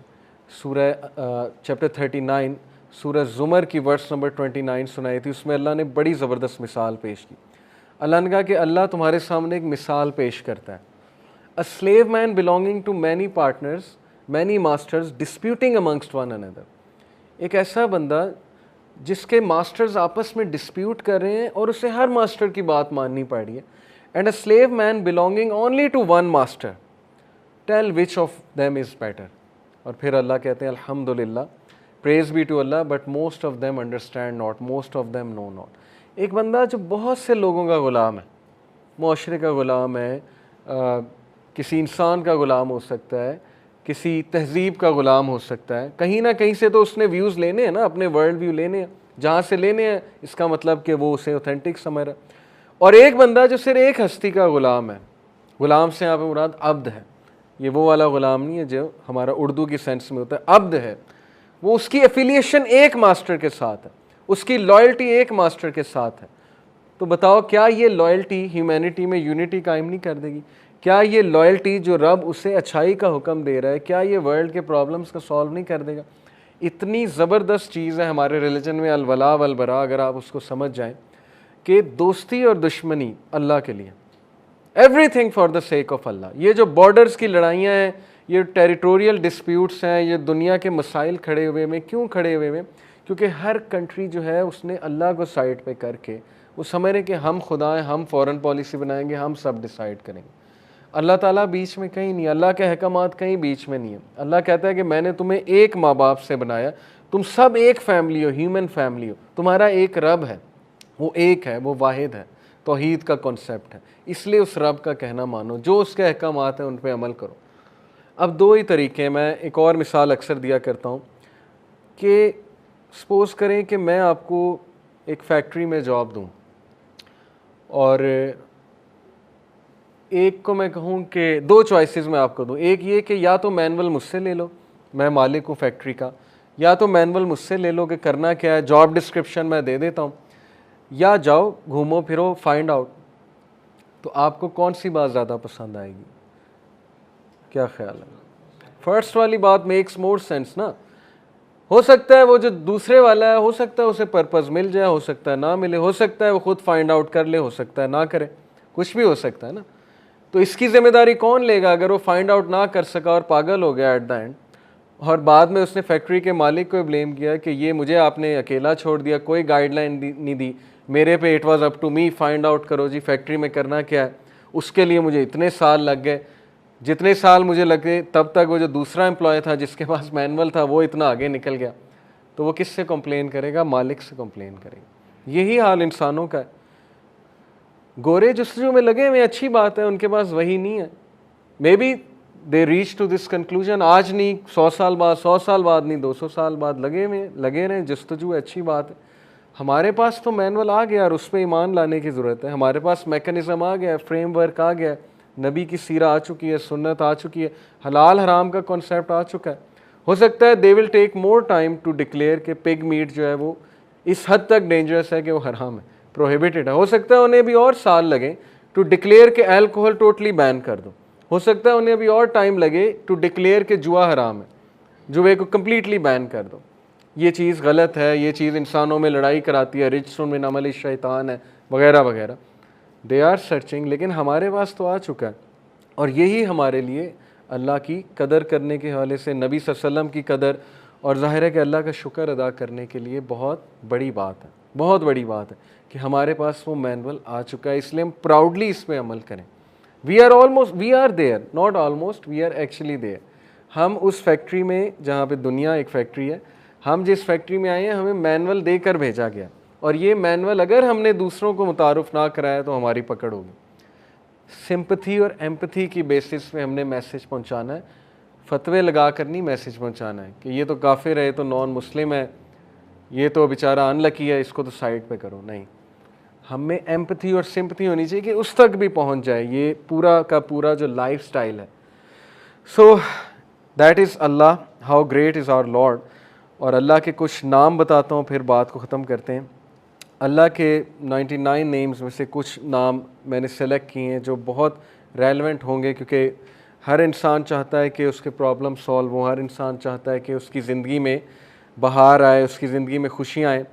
सूरह चैप्टर 39 सूरह ज़ुमर की वर्स नंबर 29 सुनाई थी। उसमें अल्लाह ने बड़ी ज़बरदस्त मिसाल पेश की। अल्लाह ने कहा कि अल्लाह तुम्हारे सामने एक मिसाल पेश करता है। A slave man belonging to many partners, many masters, disputing amongst one another. एक ऐसा बंदा जिसके मास्टर्स आपस में डिस्प्यूट कर रहे हैं और उसे हर मास्टर की बात माननी पड़ रही है। And a slave man belonging only to one master, tell which of them is better. और फिर अल्लाह कहते हैं अल्हम्दुलिल्लाह, praise be to Allah, but most of them understand not, most of them know not. एक बंदा जो बहुत से लोगों का ग़ुलाम है, मुआशरे का ग़ुलाम है, किसी इंसान का ग़ुलाम हो सकता है, किसी तहज़ीब का ग़ुलाम हो सकता है। कहीं ना कहीं से तो उसने व्यूज़ लेने हैं ना, अपने वर्ल्ड व्यू लेने हैं, जहाँ से लेने हैं इसका मतलब कि वो उसे ऑथेंटिक समझ रहा है। और एक बंदा जो सिर्फ एक हस्ती का ग़ुलाम है, ग़ुलाम से यहाँ पे मुराद अब्द है, ये वो वाला ग़ुलाम नहीं है जो हमारा उर्दू की सेंस में होता है, अब्द है। वो उसकी एफिलिएशन एक मास्टर के साथ है, उसकी लॉयल्टी एक मास्टर के साथ है। तो बताओ, क्या ये लॉयल्टी ह्यूमैनिटी में यूनिटी कायम नहीं कर देगी? क्या ये लॉयल्टी जो रब उसे अच्छाई का हुक्म दे रहा है, क्या ये वर्ल्ड के प्रॉब्लम्स को सॉल्व नहीं कर देगा? इतनी ज़बरदस्त चीज़ है हमारे रिलीजन में अलवला वलबरा, अगर आप उसको समझ जाएं कि दोस्ती और दुश्मनी अल्लाह के लिए, everything for the sake of Allah. ये जो बॉर्डर्स की लड़ाइयाँ हैं, ये टेरिटोरियल डिस्प्यूट्स हैं, ये दुनिया के मसाइल खड़े हुए में, क्यों खड़े हुए में? क्योंकि हर कंट्री जो है उसने अल्लाह को साइड पे करके वो समझ रहे कि हम खुदा हैं, हम फॉरेन पॉलिसी बनाएंगे, हम सब डिसाइड करेंगे। अल्लाह ताला बीच में कहीं नहीं, अल्लाह के अहकामात कहीं बीच में नहीं है। अल्लाह कहता है कि मैंने तुम्हें एक माँ बाप से बनाया, तुम सब एक फैमिली हो, ह्यूमन फैमिली हो, तुम्हारा एक रब है, वो एक है, वो वाहिद है, तौहीद का कॉन्सेप्ट है। इसलिए उस रब का कहना मानो, जो उसके अहकामात हैं उन पर अमल करो। अब दो ही तरीके, मैं एक और मिसाल अक्सर दिया करता हूँ कि सपोज़ करें कि मैं आपको एक फैक्ट्री में जॉब दूँ और एक को मैं कहूँ कि दो चॉइसेस मैं आपको दूँ, एक ये कि या तो मैनुअल मुझसे ले लो, मैं मालिक हूँ फैक्ट्री का, या तो मैनुअल मुझसे ले लो कि करना क्या है, जॉब डिस्क्रिप्शन मैं दे देता हूँ, या जाओ घूमो फिरो फाइंड आउट। तो आपको कौन सी बात ज़्यादा पसंद आएगी? क्या ख्याल है? फर्स्ट वाली बात मेक्स मोर सेंस ना। हो सकता है वो जो दूसरे वाला है, हो सकता है उसे पर्पस मिल जाए, हो सकता है ना मिले, हो सकता है वो खुद फाइंड आउट कर ले, हो सकता है ना करे, कुछ भी हो सकता है ना। तो इसकी जिम्मेदारी कौन लेगा अगर वो फाइंड आउट ना कर सका और पागल हो गया एट द एंड, और बाद में उसने फैक्ट्री के मालिक को ब्लेम किया कि ये मुझे आपने अकेला छोड़ दिया, कोई गाइडलाइन नहीं दी मेरे पे, it was up to me, find out करो जी फैक्ट्री में करना क्या है, उसके लिए मुझे इतने साल लग गए, जितने साल मुझे लगे तब तक वो जो दूसरा एम्प्लॉय था जिसके पास मैनुअल था वो इतना आगे निकल गया। तो वो किससे कंप्लेन करेगा? मालिक से कंप्लेन करेगा। यही हाल इंसानों का है। गोरे जस्तजू में लगे हुए अच्छी बात है, उनके पास वही नहीं है, maybe they reach to this conclusion, आज नहीं 100 साल बाद, 100 साल बाद नहीं 200 साल बाद लगे रहे जस्तजू, अच्छी बात है। हमारे पास तो मैनुअल आ गया और उस पर ईमान लाने की ज़रूरत है। हमारे पास मैकेनिज़्म आ गया है, फ्रेमवर्क आ गया है, नबी की सीरा आ चुकी है, सुन्नत आ चुकी है, हलाल हराम का कॉन्सेप्ट आ चुका है। हो सकता है they will take more time to declare कि पिग मीट जो है वो इस हद तक डेंजरस है कि वो हराम है, प्रोहिबिटेड है। हो सकता है उन्हें भी और साल लगे टू डिक्लेयर कि अल्कोहल टोटली बैन कर दो। हो सकता है उन्हें अभी और टाइम लगे टू डिक्लेयर कि जुआ हराम है, जुए को कम्प्लीटली बैन कर दो, ये चीज़ गलत है, ये चीज़ इंसानों में लड़ाई कराती है, रिजसुन मिन अमल शैतान है, वगैरह वगैरह। दे आर सर्चिंग, लेकिन हमारे पास तो आ चुका है। और यही हमारे लिए अल्लाह की कदर करने के हवाले से, नबी सल्लल्लाहु अलैहि वसल्लम की कदर, और ज़ाहिर है कि अल्लाह का शुक्र अदा करने के लिए बहुत बड़ी बात है, बहुत बड़ी बात है कि हमारे पास वो मैनुअल आ चुका है। इसलिए हम प्राउडली इस पर अमल करें। We are there, not almost, we are actually there. हम उस फैक्ट्री में, जहाँ पे दुनिया एक फैक्ट्री है, हम जिस फैक्ट्री में आए हैं हमें मैनुअल देकर भेजा गया, और ये मैनुअल अगर हमने दूसरों को मुतारुफ ना कराया तो हमारी पकड़ होगी। सिंपथी और एम्पथी की बेसिस पे हमने मैसेज पहुंचाना है, फतवे लगा कर नहीं मैसेज पहुंचाना है कि ये तो काफिर है, ये तो नॉन मुस्लिम है, ये तो बेचारा अनलकी है, इसको तो साइड पे करो। नहीं, हमें एम्पथी और सिंपथी होनी चाहिए कि उस तक भी पहुंच जाए। ये पूरा का पूरा जो लाइफ स्टाइल है। So that is Allah, how great is our lord. और अल्लाह के कुछ नाम बताता हूँ, फिर बात को ख़त्म करते हैं। अल्लाह के 99 नेम्स में से कुछ नाम मैंने सेलेक्ट किए हैं जो बहुत रेलेवेंट होंगे, क्योंकि हर इंसान चाहता है कि उसके प्रॉब्लम सॉल्व हों, हर इंसान चाहता है कि उसकी ज़िंदगी में बहार आए, उसकी ज़िंदगी में खुशियाँ आएँ।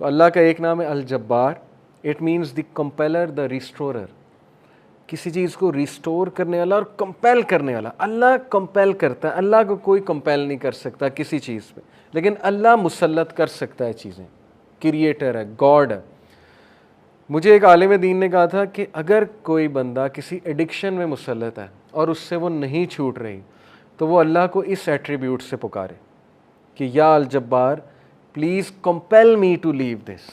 तो अल्लाह का एक नाम है Al Jabbar. It means the compeller, the restorer, किसी चीज़ को रिस्टोर करने वाला और कंपेल करने वाला। अल्लाह कंपेल करता है, अल्लाह को कोई कंपेल नहीं कर सकता किसी चीज़ पे, लेकिन अल्लाह मुसल्लत कर सकता है चीज़ें। क्रिएटर है, गॉड है। मुझे एक आलिम दीन ने कहा था कि अगर कोई बंदा किसी एडिक्शन में मुसल्लत है और उससे वो नहीं छूट रही, तो वो अल्लाह को इस एट्रीब्यूट से पुकारे कि या Al Jabbar please compel me to leave this,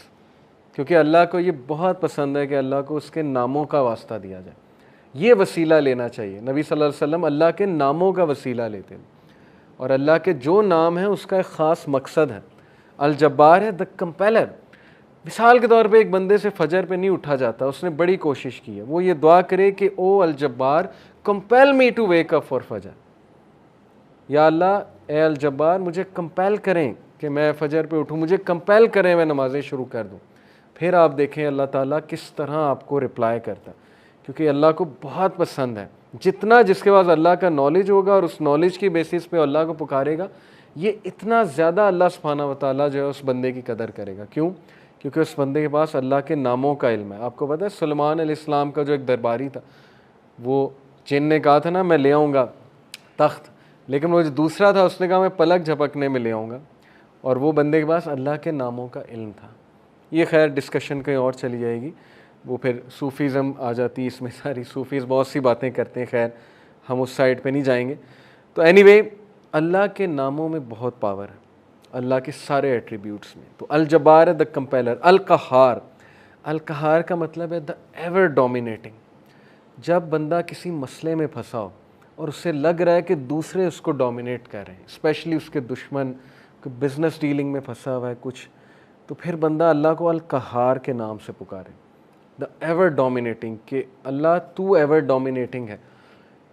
क्योंकि अल्लाह को ये बहुत पसंद है कि अल्लाह को उसके नामों का वास्ता दिया जाए। ये वसीला लेना चाहिए। नबी सल्लल्लाहु अलैहि वसल्लम अल्लाह के नामों का वसीला लेते हैं, और अल्लाह के जो नाम हैं उसका एक ख़ास मकसद है। अल जब्बार है द कंपेलर। मिसाल के तौर पे एक बंदे से फजर पे नहीं उठा जाता, उसने बड़ी कोशिश की है, वो ये दुआ करे कि ओ Al Jabbar compel me to wake up for Fajr, या अल्लाह ए अल जब्बार मुझे कंपेल करें कि मैं फजर पे उठूँ, मुझे कंपेल करें मैं नमाज़ें शुरू कर दूँ। फिर आप देखें अल्लाह ताला किस तरह आपको रिप्लाई करता है, क्योंकि अल्लाह को बहुत पसंद है जितना जिसके पास अल्लाह का नॉलेज होगा और उस नॉलेज की बेसिस पे अल्लाह को पुकारेगा, ये इतना ज़्यादा अल्लाह सुब्हानहू व तआला जो है उस बंदे की कदर करेगा। क्यों? क्योंकि उस बंदे के पास अल्लाह के नामों का इल्म है। आपको पता है सुलेमान अलैहिस्सलाम का जो एक दरबारी था, वो जिन ने कहा था ना मैं ले आऊँगा तख्त, लेकिन वो जो दूसरा था उसने कहा मैं पलक झपकने में ले आऊँगा, और वो बंदे के पास अल्लाह के नामों का इल्म था। ये खैर डिस्कशन कहीं और चली जाएगी, वो फिर सूफ़ीज़म आ जाती है इसमें, सारी सूफ़ीज़ बहुत सी बातें करते हैं, खैर हम उस साइड पे नहीं जाएंगे। तो एनीवे अल्लाह के नामों में बहुत पावर है, अल्लाह के सारे एट्रीब्यूट्स में। तो अल जब्बार है द कंपेलर। अल कहार, अल कहार का मतलब है द एवर डोमिनेटिंग। जब बंदा किसी मसले में फंसा हो और उससे लग रहा है कि दूसरे उसको डोमिनेट कर रहे हैं, स्पेशली उसके दुश्मन, बिज़नेस डीलिंग में फंसा हुआ है कुछ, तो फिर बंदा अल्लाह को अल कहार के नाम से पुकारे, द एवर डोमिनेटिंग, कि अल्लाह तू एवर डोमिनेटिंग है,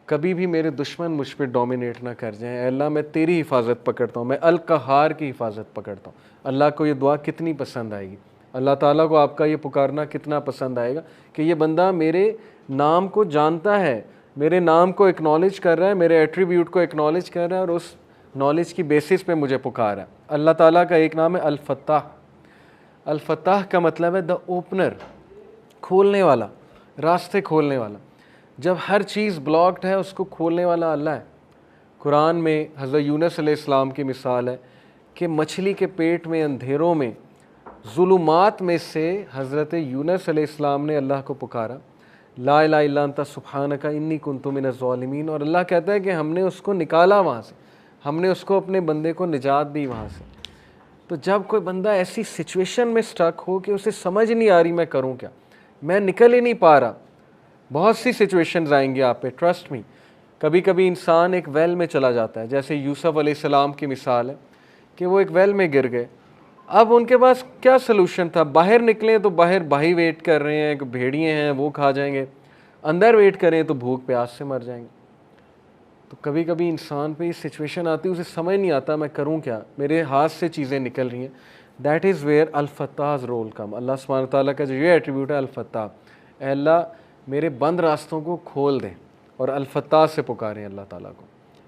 कभी भी मेरे दुश्मन मुझ पर डोमिनेट ना कर जाएं। अल्लाह मैं तेरी हिफाजत पकड़ता हूँ, मैं अल कहार की हिफाजत पकड़ता हूँ। अल्लाह को ये दुआ कितनी पसंद आएगी, अल्लाह ताला को आपका ये पुकारना कितना पसंद आएगा कि ये बंदा मेरे नाम को जानता है, मेरे नाम को एक्नॉलेज कर रहा है, मेरे एट्रीब्यूट को एक्नॉलेज कर रहा है, और नॉलेज की बेसिस पे मुझे पुकारा। अल्लाह ताला का एक नाम है अल-फत्ताह। अल-फत्ताह का मतलब है द ओपनर, खोलने वाला, रास्ते खोलने वाला। जब हर चीज़ ब्लॉक्ड है उसको खोलने वाला अल्लाह है। कुरान में हज़रत यूनुस अलैहिस्सलाम की मिसाल है कि मछली के पेट में अंधेरों में ज़ुलुमात में से हज़रत यूनुस अलैहिस्सलाम ने अल्लाह को पुकारा, ला इलाहा इल्ला अंता सुब्हानका इन्नी कुन्तु मिनज़ ज़ालिमीन। और अल्लाह कहता है कि हमने उसको निकाला वहाँ से, हमने उसको अपने बंदे को निजात दी वहाँ से। तो जब कोई बंदा ऐसी सिचुएशन में स्टक हो कि उसे समझ नहीं आ रही मैं करूँ क्या, मैं निकल ही नहीं पा रहा, बहुत सी सिचुएशंस आएंगी आप पे, ट्रस्ट मी। कभी कभी इंसान एक वेल में चला जाता है, जैसे यूसुफ अलैहिस्सलाम की मिसाल है कि वो एक वेल में गिर गए। अब उनके पास क्या सलूशन था, बाहर निकले तो बाहर भाई वेट कर रहे हैं कि भेड़िए हैं वो खा जाएंगे, अंदर वेट करें तो भूख प्यास से मर जाएंगे। तो कभी कभी इंसान पे ये सिचुएशन आती है, उसे समझ नहीं आता मैं करूं क्या, मेरे हाथ से चीज़ें निकल रही हैं। दैट इज़ वेयर अल-फत्ताह's रोल कम। अल्लाह सुब्हानहू व तआला का जो ये एट्रीब्यूट है अल-फत्ताह, अल्लाह मेरे बंद रास्तों को खोल दे, और अल-फत्ताह से पुकारें अल्लाह ताला को।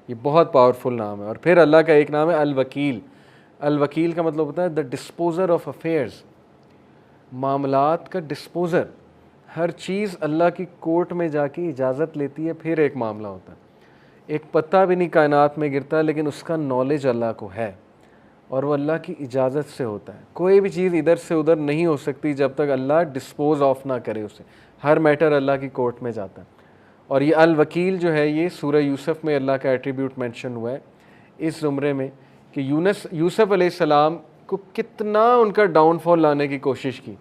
ये बहुत पावरफुल नाम है। और फिर अल्लाह का एक नाम है अल-वकील। अल-वकील का मतलब होता है द डिस्पोज़र ऑफ अफेयर्स, मामलात का डिस्पोज़र। हर चीज़ अल्लाह की कोर्ट में जाके इजाज़त लेती है, फिर एक मामला होता है। एक पत्ता भी नहीं कायनात में गिरता लेकिन उसका नॉलेज अल्लाह को है, और वो अल्लाह की इजाज़त से होता है। कोई भी चीज़ इधर से उधर नहीं हो सकती जब तक अल्लाह डिस्पोज ऑफ ना करे उसे। हर मैटर अल्लाह की कोर्ट में जाता है। और ये अल-वकील जो है, ये सूरह यूसुफ में अल्लाह का एट्रीब्यूट मेंशन हुआ है इस ज़ुमरे में कि यूसुफ अलैहिस्सलाम को कितना उनका डाउनफॉल लाने की कोशिश की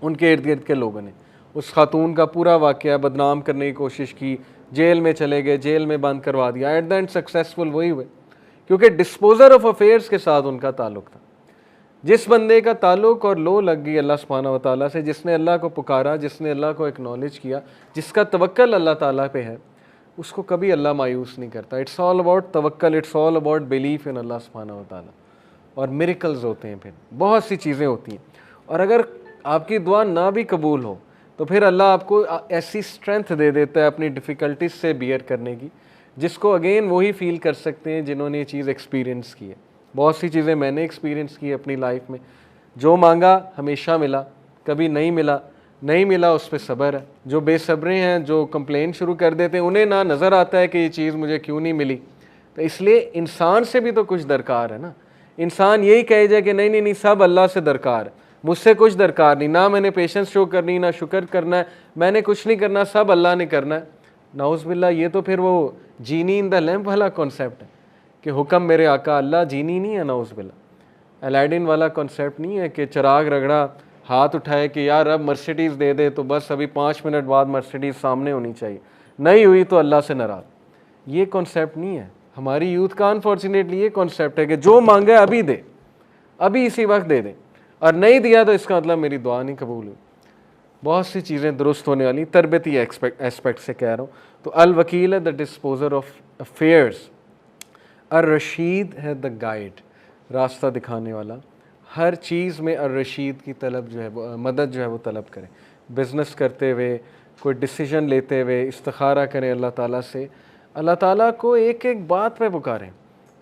उनके इर्द गिर्द के लोगों ने। उस खातून का पूरा वाक़या बदनाम करने की कोशिश की, जेल में चले गए, जेल में बंद करवा दिया। एट द एंड सक्सेसफुल वही हुए, क्योंकि डिस्पोज़र ऑफ अफेयर्स के साथ उनका ताल्लुक था। जिस बंदे का ताल्लुक और लो लग गई अल्लाह सुब्हानहू व तआला से, जिसने अल्लाह को पुकारा, जिसने अल्लाह को एक्नॉलेज किया, जिसका तवक्कल अल्लाह ताला पे है, उसको कभी अल्लाह मायूस नहीं करता। इट्स ऑल अबाउट तवक्कल, it's all about belief in Allah सुब्हानहू व तआला। और मिरेकल्स होते हैं, फिर बहुत सी चीज़ें होती हैं। और अगर आपकी दुआ ना भी कबूल हो तो फिर अल्लाह आपको ऐसी स्ट्रेंथ दे देता है अपनी डिफ़िकल्टीज से बियर करने की, जिसको अगेन वही फील कर सकते हैं जिन्होंने ये चीज़ एक्सपीरियंस की है। बहुत सी चीज़ें मैंने एक्सपीरियंस की अपनी लाइफ में। जो मांगा हमेशा मिला, कभी नहीं मिला, नहीं मिला उस पर सब्र है। जो बेसब्रे हैं, जो कंप्लेन शुरू कर देते हैं, उन्हें ना नज़र आता है कि ये चीज़ मुझे क्यों नहीं मिली। तो इसलिए इंसान से भी तो कुछ दरकार है ना। इंसान यही कहे जाए कि नहीं नहीं नहीं, सब अल्लाह से दरकार है, मुझसे कुछ दरकार नहीं, ना मैंने पेशेंस शो करनी, ना शुक्र करना है, मैंने कुछ नहीं करना, सब अल्लाह ने करना है। नाउज़ बिल्लाह, ये तो फिर वो जीनी इन द लैम्प वाला कॉन्सेप्ट है कि हुक्म मेरे आका अल्लाह, जीनी नहीं है। नाउज़ बिल्लाह, अलादीन वाला कॉन्सेप्ट नहीं है कि चिराग रगड़ा, हाथ उठाए कि यार अब मर्सिडीज़ दे दे, तो बस अभी 5 मिनट बाद मर्सिडीज़ सामने होनी चाहिए, नहीं हुई तो अल्लाह से नाराज़। ये कॉन्सेप्ट नहीं है हमारी यूथ का। अनफॉर्चुनेटली ये कॉन्सेप्ट है कि जो मांगे अभी दे, अभी इसी वक्त दे दे, और नहीं दिया तो इसका मतलब मेरी दुआ नहीं कबूल हुई। बहुत सी चीज़ें दुरुस्त होने वाली, तरबियती एस्पेक्ट से कह रहा हूँ। तो अल वकील है द डिस्पोज़र ऑफ अफेयर्स, अर रशीद है द गाइड, रास्ता दिखाने वाला। हर चीज़ में अर रशीद की तलब जो है, मदद जो है वो तलब करें। बिज़नेस करते हुए, कोई डिसीजन लेते हुए इस्तिखारा करें अल्लाह ताला से, अल्लाह ताला को एक एक बात पे पुकारें।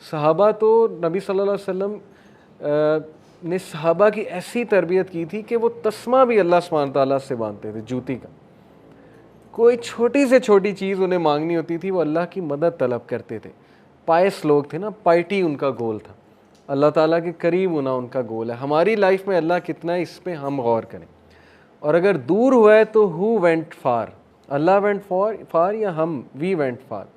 सहाबा तो नबी सल्लल्लाहु अलैहि वसल्लम ने सहाबा की ऐसी तरबियत की थी कि वो तस्मा भी अल्लाह सुब्हानहू तआला से बांधते थे, जूती का। कोई छोटी से छोटी चीज़ उन्हें मांगनी होती थी, वो अल्लाह की मदद तलब करते थे। पायस लोग थे ना, पाइटी उनका गोल था, अल्लाह ताला के करीब होना उनका गोल है। हमारी लाइफ में अल्लाह कितना है, इस पर हम गौर करें। और अगर दूर हुआ है तो who went far, Allah went फार या हम, वी वेंट फार।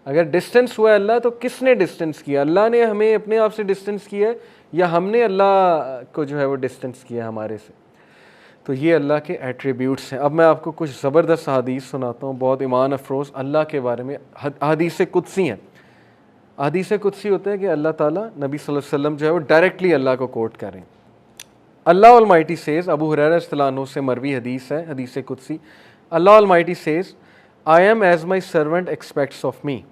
अगर डिस्टेंस हुआ है अल्लाह, तो किसने डिस्टेंस किया? अल्लाह ने हमें अपने आप से डिस्टेंस किया है, या हमने अल्लाह को जो है वो डिस्टेंस किया हमारे से? तो ये अल्लाह के एट्रीब्यूट्स हैं। अब मैं आपको कुछ ज़बरदस्त हदीस सुनाता हूँ, बहुत ईमान अफरोज़ अल्लाह के बारे में। हदीस कुदसी हैं। हदीस कुदसी होता है कि अल्लाह ताला, नबी सल्लल्लाहु अलैहि वसल्लम जो है वो डायरेक्टली अल्लाह को कोट करें। Allah almighty says, Abu Huraira रज़ियल्लाहु अन्हु से मरवी हदीस है, हदीस कुदसी। Allah almighty says, I am as my servant expects of me.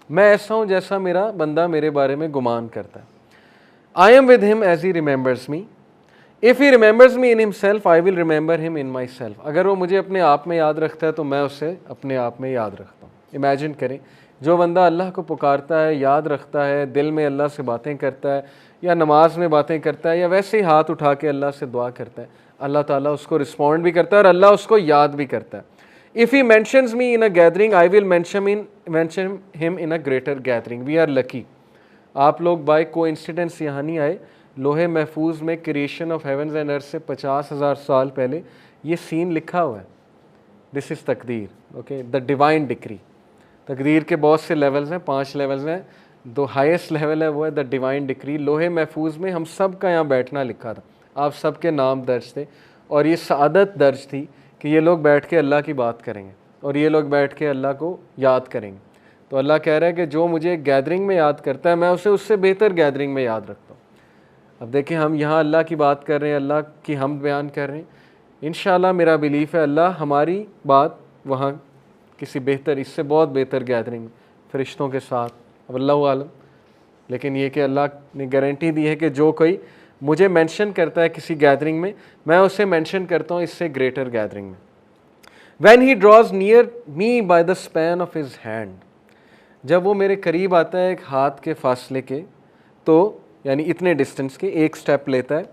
मैं ऐसा हूँ जैसा मेरा बंदा मेरे बारे में गुमान करता है। I am with him as he remembers me, if he remembers me in himself I will remember him in myself. अगर वो मुझे अपने आप में याद रखता है तो मैं उसे अपने आप में याद रखता हूँ। इमेजिन करें जो बंदा अल्लाह को पुकारता है, याद रखता है, दिल में अल्लाह से बातें करता है, या नमाज में बातें करता है, या वैसे ही हाथ उठा के अल्लाह से दुआ करता है, अल्लाह ताला उसको रिस्पॉन्ड भी करता है और अल्लाह उसको याद भी करता है। If he mentions me in a gathering I will mention him in a greater gathering. We are lucky. आप लोग बाय कोइंसिडेंस यहाँ नहीं आए। लोहे महफूज में creation of havens and earth से 50,000 साल पहले ये सीन लिखा हुआ है। दिस इज़ तकदीर, ओके, द डिवाइन डिक्री। तकदीर के बहुत से लेवल्स हैं, 5 लेवल्स हैं। जो हाईएस्ट लेवल है वो है द डिवाइन डिक्री। लोहे महफूज में हम सब का यहाँ बैठना लिखा था, आप सब के नाम दर्ज थे, और ये सआदत दर्ज थी कि ये लोग बैठ के अल्लाह की बात करेंगे और ये लोग बैठ के अल्लाह को याद करेंगे। तो अल्लाह कह रहा है कि जो मुझे गैदरिंग में याद करता है मैं उसे उससे बेहतर गैदरिंग में याद रखता हूँ। अब देखिए, हम यहाँ अल्लाह की बात कर रहे हैं, अल्लाह की हम बयान कर रहे हैं। इंशाअल्लाह मेरा बिलीफ है अल्लाह हमारी बात वहाँ किसी बेहतर, इससे बहुत बेहतर गैदरिंग फरिश्तों के साथ, अब अल्लाह आलम। लेकिन ये कि अल्लाह ने गारंटी दी है कि जो कोई मुझे मेंशन करता है किसी गैदरिंग में, मैं उसे मेंशन करता हूँ इससे ग्रेटर गैदरिंग में। When he draws near me by the span of his hand, जब वो मेरे करीब आता है एक हाथ के फासले के, तो यानी इतने डिस्टेंस के, एक स्टेप लेता है।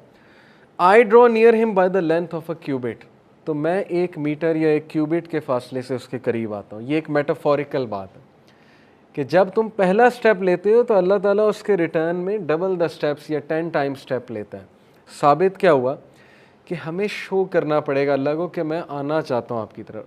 I draw near him by the length of a cubit, तो मैं 1 मीटर या 1 क्यूबिट के फासले से उसके करीब आता हूँ। ये एक मेटाफोरिकल बात है कि जब तुम पहला स्टेप लेते हो तो अल्लाह ताला उसके रिटर्न में डबल द स्टेप्स या 10 टाइम स्टेप लेता है। साबित क्या हुआ कि हमें शो करना पड़ेगा अल्लाह को कि मैं आना चाहता हूँ आपकी तरफ।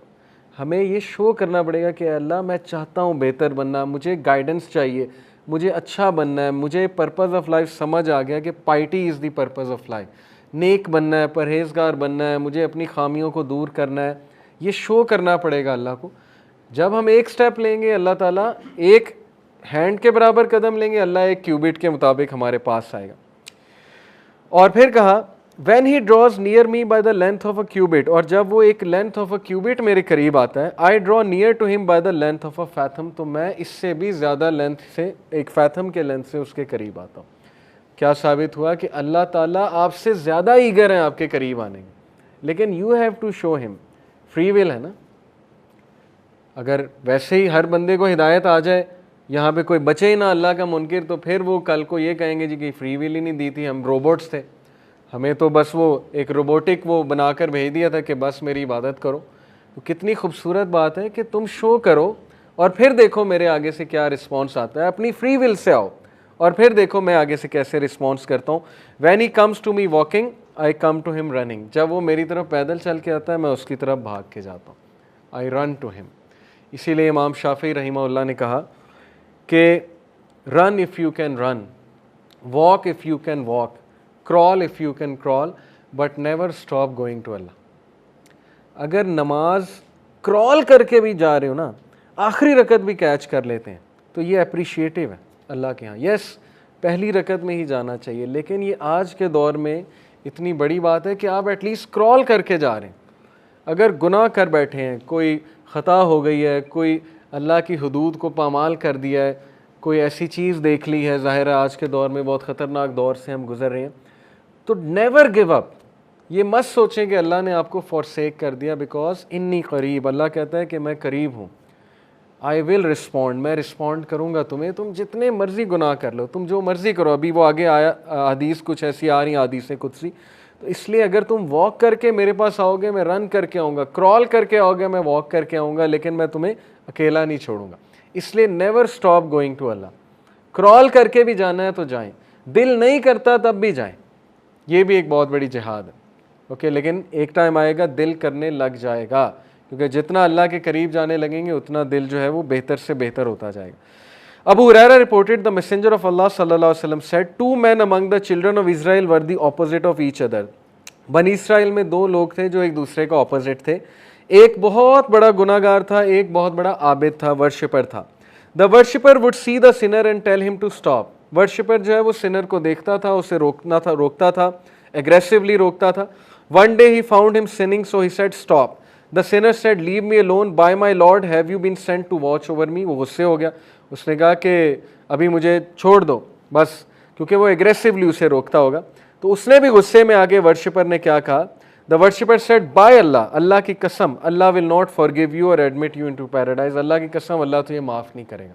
हमें ये शो करना पड़ेगा कि अल्लाह मैं चाहता हूँ बेहतर बनना, मुझे गाइडेंस चाहिए, मुझे अच्छा बनना है, मुझे पर्पज़ ऑफ लाइफ समझ आ गया कि piety is the purpose of life. नेक बनना है, परहेज़गार बनना है, मुझे अपनी खामियों को दूर करना है। ये शो करना पड़ेगा अल्लाह को। जब हम एक स्टेप लेंगे अल्लाह ताला एक हैंड के बराबर कदम लेंगे, अल्लाह 1 क्यूबिट के मुताबिक हमारे पास आएगा। और फिर कहा When he draws near me by the length of a cubit, और जब वो एक लेंथ ऑफ अ क्यूबिट मेरे करीब आता है, I draw near to him by the length of a fathom, तो मैं इससे भी ज़्यादा लेंथ से, एक फैथम के लेंथ से उसके करीब आता हूँ। क्या साबित हुआ कि अल्लाह ताला आपसे ज़्यादा ईगर हैं आपके करीब आने में, लेकिन you have to show him. Free will है ना। अगर वैसे ही हर बंदे को हिदायत आ जाए, यहाँ पे कोई बचे ही ना अल्लाह का मुनकिर, तो फिर वो कल को ये कहेंगे जी कि फ्री विल ही नहीं दी थी, हम रोबोट्स थे, हमें तो बस वो एक रोबोटिक वो बनाकर भेज दिया था कि बस मेरी इबादत करो। तो कितनी खूबसूरत बात है कि तुम शो करो और फिर देखो मेरे आगे से क्या रिस्पॉन्स आता है। अपनी फ्री विल से आओ और फिर देखो मैं आगे से कैसे रिस्पॉन्स करता हूँ। When he comes to me walking I come to him running, जब वो मेरी तरफ पैदल चल के आता है मैं उसकी तरफ भाग के जाता हूँ। I run to him. इसीलिए इमाम शाफी रहीमहुल्लाह ने कहा कि run if you can run, walk if you can walk, crawl if you can crawl, but never stop going to Allah. अगर नमाज क्रॉल करके भी जा रहे हो ना, आखिरी रकत भी कैच कर लेते हैं, तो ये अप्रिशिएटिव है अल्लाह के यहाँ। यस, पहली रकत में ही जाना चाहिए, लेकिन ये आज के दौर में इतनी बड़ी बात है कि आप एटलीस्ट क्रॉल करके जा रहे हैं। अगर गुनाह कर बैठे हैं, कोई ख़ता हो गई है, कोई अल्लाह की हुदूद को पामाल कर दिया है, कोई ऐसी चीज़ देख ली है, ज़ाहिर है आज के दौर में बहुत ख़तरनाक दौर से हम गुज़र रहे हैं, तो नेवर गिव अप। ये मत सोचें कि अल्लाह ने आपको फॉरसेक कर दिया, बिकॉज इन्नी करीब, अल्लाह कहता है कि मैं करीब हूँ। आई विल रिस्पॉन्ड, मैं रिस्पॉन्ड करूँगा तुम्हें, तुम जितने मर्ज़ी गुनाह कर लो, तुम जो मर्ज़ी करो। अभी वो आगे आया हदीस कुछ ऐसी आ रही हदीसें कुदसी, तो इसलिए अगर तुम वॉक करके मेरे पास आओगे मैं रन करके आऊँगा, क्रॉल करके आओगे मैं वॉक करके आऊँगा, लेकिन मैं तुम्हें अकेला नहीं छोड़ूंगा। इसलिए never stop going to Allah. Crawl करके भी जाना है तो जाएं, दिल नहीं करता तब भी जाएं, ये भी एक बहुत बड़ी जिहाद है। ओके, लेकिन एक टाइम आएगा दिल करने लग जाएगा, क्योंकि जितना अल्लाह के करीब जाने लगेंगे उतना दिल जो है वो बेहतर से बेहतर होता जाएगा। Abu Huraira reported the messenger of Allah सल्लल्लाहु अलैहि वसल्लम said, 2 men among the children of Israel were the opposite of each other। बनी इसराइल में 2 लोग थे जो एक दूसरे का ऑपोजिट थे। एक बहुत बड़ा गुनाहगार था, एक बहुत बड़ा आबिद था, वर्शिपर था। The worshipper would see the sinner and tell him to stop. Worshipper जो है वो सिनर को देखता था, उसे रोकता था, एग्रेसिवली रोकता था। One day he found him sinning, so he said stop. The sinner said leave me alone, by my lord have you been sent to watch over me. वो गुस्से हो गया, उसने कहा कि अभी मुझे छोड़ दो बस, क्योंकि वो एग्रेसिवली उसे रोकता होगा। तो उसने भी गुस्से में आके वर्शिपर ने क्या कहा, द वर्शिपर सेड बाय अल्लाह, अल्लाह की कसम, अल्लाह विल नॉट फॉरगिव यू और एडमिट यू इनटू पैराडाइज। अल्लाह की कसम, अल्लाह तुझे माफ़ नहीं करेगा।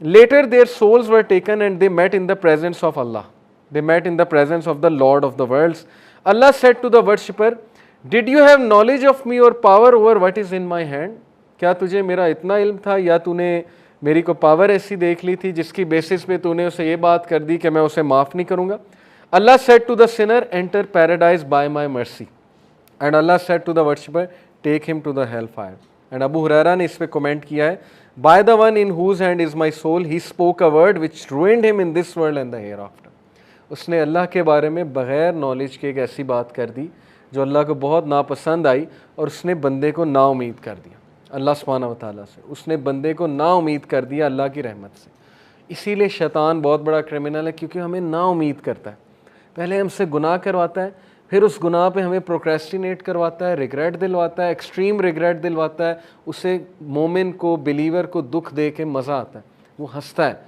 later their souls were taken and they met in the presence of Allah. They met in the presence of the Lord of the worlds. Allah said to the worshipper, did you have knowledge of me or power over what is in my hand? क्या तुझे मेरा इतना इल्म था या तूने मेरी को पावर ऐसी देख ली थी जिसकी बेसिस पे तूने उसे ये बात कर दी कि मैं उसे माफ़ नहीं करूँगा? Allah said to the sinner, enter paradise by my mercy. And Allah said to the worshipper, take him to the hellfire. And Abu Huraira ने इस पे कमेंट किया है, by the one in whose hand is my soul, he spoke a word which ruined him in this world and the hereafter. उसने अल्लाह के बारे में बग़ैर नॉलेज के एक ऐसी बात कर दी जो अल्लाह को बहुत नापसंद आई और उसने बंदे को नाउमीद कर दिया अल्लाह सुब्हानहू व तआला से। उसने बंदे को नाउमीद कर दिया अल्लाह की रहमत से। इसीलिए शैतान बहुत बड़ा क्रिमिनल है, क्योंकि हमें नाउमीद करता है। पहले हमसे गुनाह करवाता है, फिर उस गुनाह पे हमें प्रोक्रेस्टिनेट करवाता है, रिग्रेट दिलवाता है, एक्सट्रीम रिग्रेट दिलवाता है। उसे मोमिन को, बिलीवर को दुख दे के मज़ा आता है, वो हंसता है।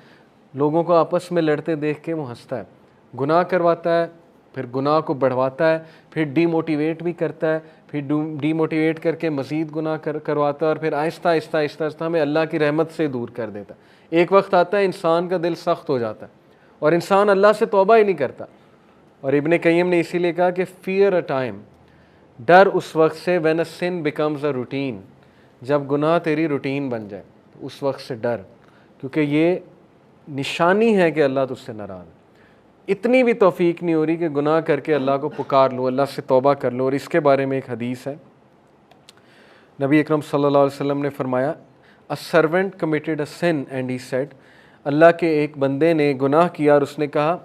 लोगों को आपस में लड़ते देख के वो हंसता है। गुनाह करवाता है, फिर गुनाह को बढ़वाता है, फिर डीमोटिवेट भी करता है, फिर डीमोटिवेट करके मज़ीद गुनाह करवाता है और फिर आहिस्ता आहिस्ता आहिस्ता आहिस्ता हमें अल्लाह की रहमत से दूर कर देता है। एक वक्त आता है इंसान का दिल सख्त हो जाता है और इंसान अल्लाह से तौबा ही नहीं करता। और इब्ने कय्यम ने इसीलिए कहा कि फियर अ टाइम, डर उस वक्त से, when a sin becomes a routine, जब गुनाह तेरी रूटीन बन जाए उस वक्त से डर, क्योंकि ये निशानी है कि अल्लाह तुझसे नाराज़ है। इतनी भी तौफीक नहीं हो रही कि गुनाह करके अल्लाह को पुकार लो, अल्लाह से तौबा कर लो। और इसके बारे में एक हदीस है, नबी अकरम सल्लल्लाहु अलैहि वसल्लम ने फरमाया, a servant committed a sin and he said, Allah के एक बंदे ने गुनाह किया और उसने कहा,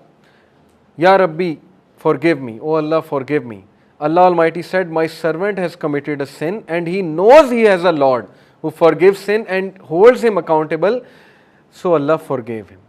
या रब्बी forgive me, oh Allah forgive me. Allah Almighty said, my servant has committed a sin and he knows he has a Lord who forgives sin and holds him accountable, so Allah forgave him.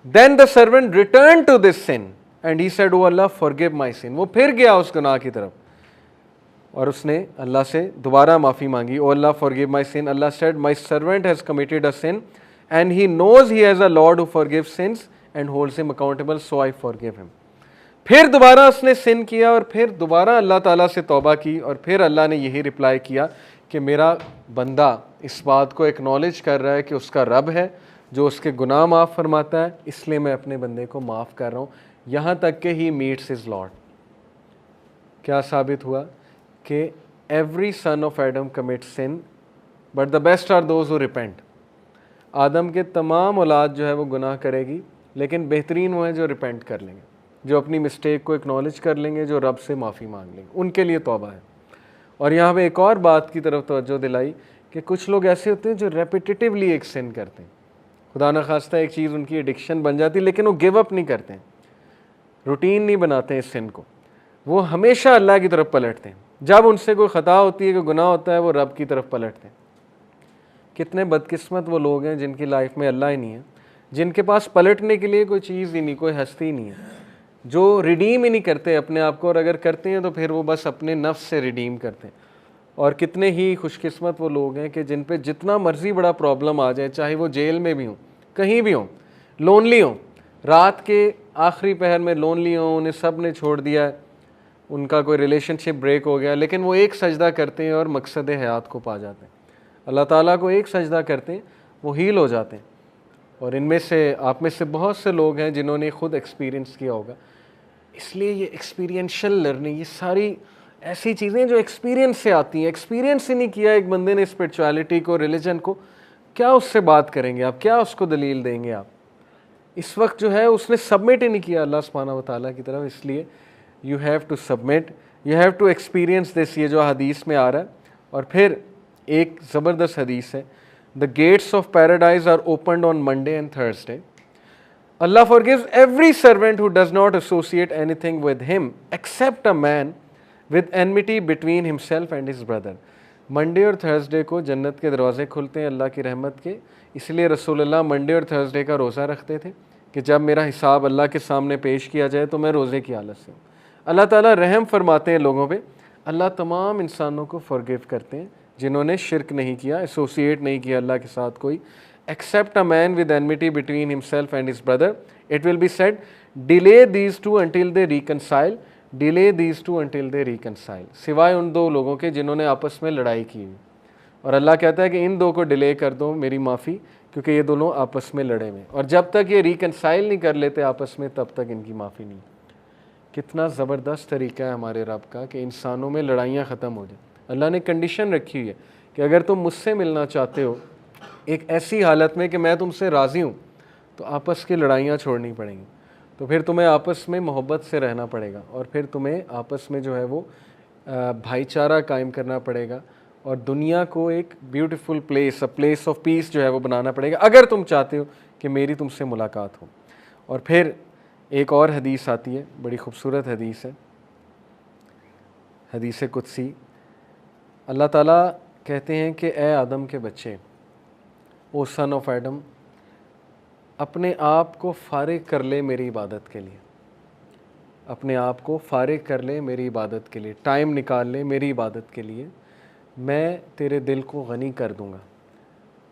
Then the servant returned to this sin and he said, oh Allah forgive my sin. वो फिर गया उस गुनाह की तरफ और उसने अल्लाह से दोबारा माफ़ी मांगी, oh Allah forgive my sin. Allah said, my servant has committed a sin and he knows he has a Lord who forgives sins and holds him accountable, so I forgive him. फिर दोबारा उसने सिन किया और फिर दोबारा अल्लाह ताला से तौबा की और फिर अल्लाह ने यही रिप्लाई किया कि मेरा बंदा इस बात को एक्नॉलेज कर रहा है कि उसका रब है जो उसके गुनाह माफ़ फरमाता है, इसलिए मैं अपने बंदे को माफ़ कर रहा हूँ, यहाँ तक कि ही मीट्स हिज लॉर्ड। क्या साबित हुआ कि every son of Adam commit sin but the best are those who repent. Adam के तमाम औलाद जो है वो गुनाह करेगी, लेकिन बेहतरीन वो हैं जो रिपेंट कर लेंगे, जो अपनी मिस्टेक को एक्नॉलेज कर लेंगे, जो रब से माफ़ी मांग लेंगे, उनके लिए तौबा है। और यहाँ पे एक और बात की तरफ तवज्जो दिलाई कि कुछ लोग ऐसे होते हैं जो रेपिटेटिवली एक सिन करते हैं, खुदा न खास्ता एक चीज़ उनकी एडिक्शन बन जाती है, लेकिन वो गिव अप नहीं करते हैं, रूटीन नहीं बनाते हैं इस सिन को, वो हमेशा अल्लाह की तरफ पलटते हैं। जब उनसे कोई ख़ता होती है, कोई गुनाह होता है, वो रब की तरफ पलटते हैं। कितने बदकिस्मत वो लोग हैं जिनकी लाइफ में अल्लाह ही नहीं है, जिनके पास पलटने के लिए कोई चीज़ ही नहीं, कोई हस्ती ही नहीं है, जो रिडीम ही नहीं करते अपने आप को, और अगर करते हैं तो फिर वो बस अपने नफ्स से रिडीम करते हैं। और कितने ही खुशकिस्मत वो लोग हैं कि जिन पे जितना मर्जी बड़ा प्रॉब्लम आ जाए, चाहे वो जेल में भी हों, कहीं भी हों, लोनली हों, रात के आखिरी पहर में लोनली हों, उन्हें सब ने छोड़ दिया है, उनका कोई रिलेशनशिप ब्रेक हो गया, लेकिन वो एक सजदा करते हैं और मकसद हयात को पा जाते हैं। अल्लाह ताला को एक सजदा करते हैं, वो हील हो जाते हैं। और इनमें से, आप में से बहुत से लोग हैं जिन्होंने खुद एक्सपीरियंस किया होगा। इसलिए ये एक्सपीरियंशियल लर्निंग, ये सारी ऐसी चीज़ें जो एक्सपीरियंस से आती हैं। एक्सपीरियंस ही नहीं किया एक बंदे ने स्पिरिचुअलिटी को, रिलीजन को, क्या उससे बात करेंगे आप, क्या उसको दलील देंगे आप? इस वक्त जो है उसने सबमिट ही नहीं किया अल्लाह सुब्हानहू व तआला की तरफ। इसलिए you have to submit, you have to experience this, ये जो हदीस में आ रहा है। और फिर एक ज़बरदस्त हदीस है, the gates of paradise are opened on Monday and Thursday, Allah forgives every servant who does not associate anything with him except a man with enmity between himself and his brother. Monday और Thursday को जन्नत के दरवाज़े खुलते हैं अल्लाह की रहमत के। इसलिए रसूलुल्लाह मंडे और थर्सडे का रोज़ा रखते थे कि जब मेरा हिसाब अल्लाह के सामने पेश किया जाए तो मैं रोज़े की हालत से हूँ। अल्लाह ताला रहम फरमाते हैं लोगों पे। अल्लाह तमाम इंसानों को फॉरगिव करते हैं जिन्होंने शिरक नहीं किया, एसोसिएट नहीं किया अल्लाह के साथ कोई। Except a man with enmity between himself and his brother, it will be said, delay these two until they reconcile, delay these two until they reconcile. सिवाय उन दो लोगों के जिन्होंने आपस में लड़ाई की। और अल्लाह कहता है कि इन दो को डिले कर दो मेरी माफ़ी, क्योंकि ये दोनों आपस में लड़े हुए, और जब तक ये रिकनसाइल नहीं कर लेते आपस में तब तक इनकी माफ़ी नहीं। कितना ज़बरदस्त तरीका है हमारे रब का कि इंसानों में लड़ाइयाँ ख़त्म हो जाए। अल्लाह ने कंडीशन रखी हुई है कि अगर तुम मुझसे मिलना चाहते हो एक ऐसी हालत में कि मैं तुमसे राज़ी हूँ, तो आपस की लड़ाइयाँ छोड़नी पड़ेंगी। तो फिर तुम्हें आपस में मोहब्बत से रहना पड़ेगा, और फिर तुम्हें आपस में जो है वो भाईचारा कायम करना पड़ेगा, और दुनिया को एक beautiful place, a place of peace जो है वो बनाना पड़ेगा, अगर तुम चाहते हो कि मेरी तुमसे मुलाकात हो। और फिर एक और हदीस आती है, बड़ी खूबसूरत हदीस है, हदीस कुदसी। अल्लाह ताला कहते हैं कि ए आदम के बच्चे, ओ सन ऑफ एडम, अपने आप को फारिग कर ले मेरी इबादत के लिए, अपने आप को फारिग कर ले मेरी इबादत के लिए, टाइम निकाल ले मेरी इबादत के लिए। मैं तेरे दिल को गनी कर दूँगा,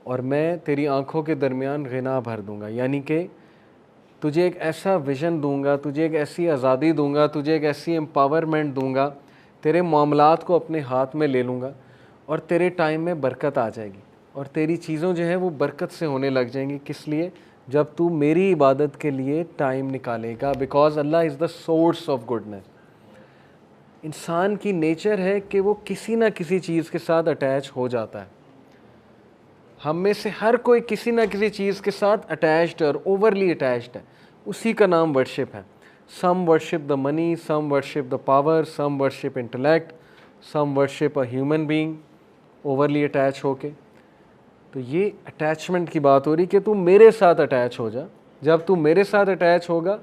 और मैं तेरी आँखों के दरमियान गिना भर दूँगा, यानी कि तुझे एक ऐसा विज़न दूँगा, तुझे एक ऐसी आज़ादी दूँगा, तुझे एक ऐसी एम्पावरमेंट दूँगा, तेरे मामलात को अपने हाथ में ले लूँगा, और तेरे टाइम में बरकत आ जाएगी, और तेरी चीज़ों जो है वो बरकत से होने लग जाएंगी। किस लिए? जब तू मेरी इबादत के लिए टाइम निकालेगा, because Allah is the source of goodness. इंसान की नेचर है कि वो किसी ना किसी चीज़ के साथ अटैच हो जाता है। हम में से हर कोई किसी ना किसी चीज़ के साथ अटैच्ड और ओवरली अटैच्ड है, उसी का नाम वर्शिप है। Some worship the money, some worship the power, some worship intellect, some worship a human being, overly attach होके। तो ये अटैचमेंट की बात हो रही कि तू मेरे साथ अटैच हो जा। जब तू मेरे साथ अटैच होगा,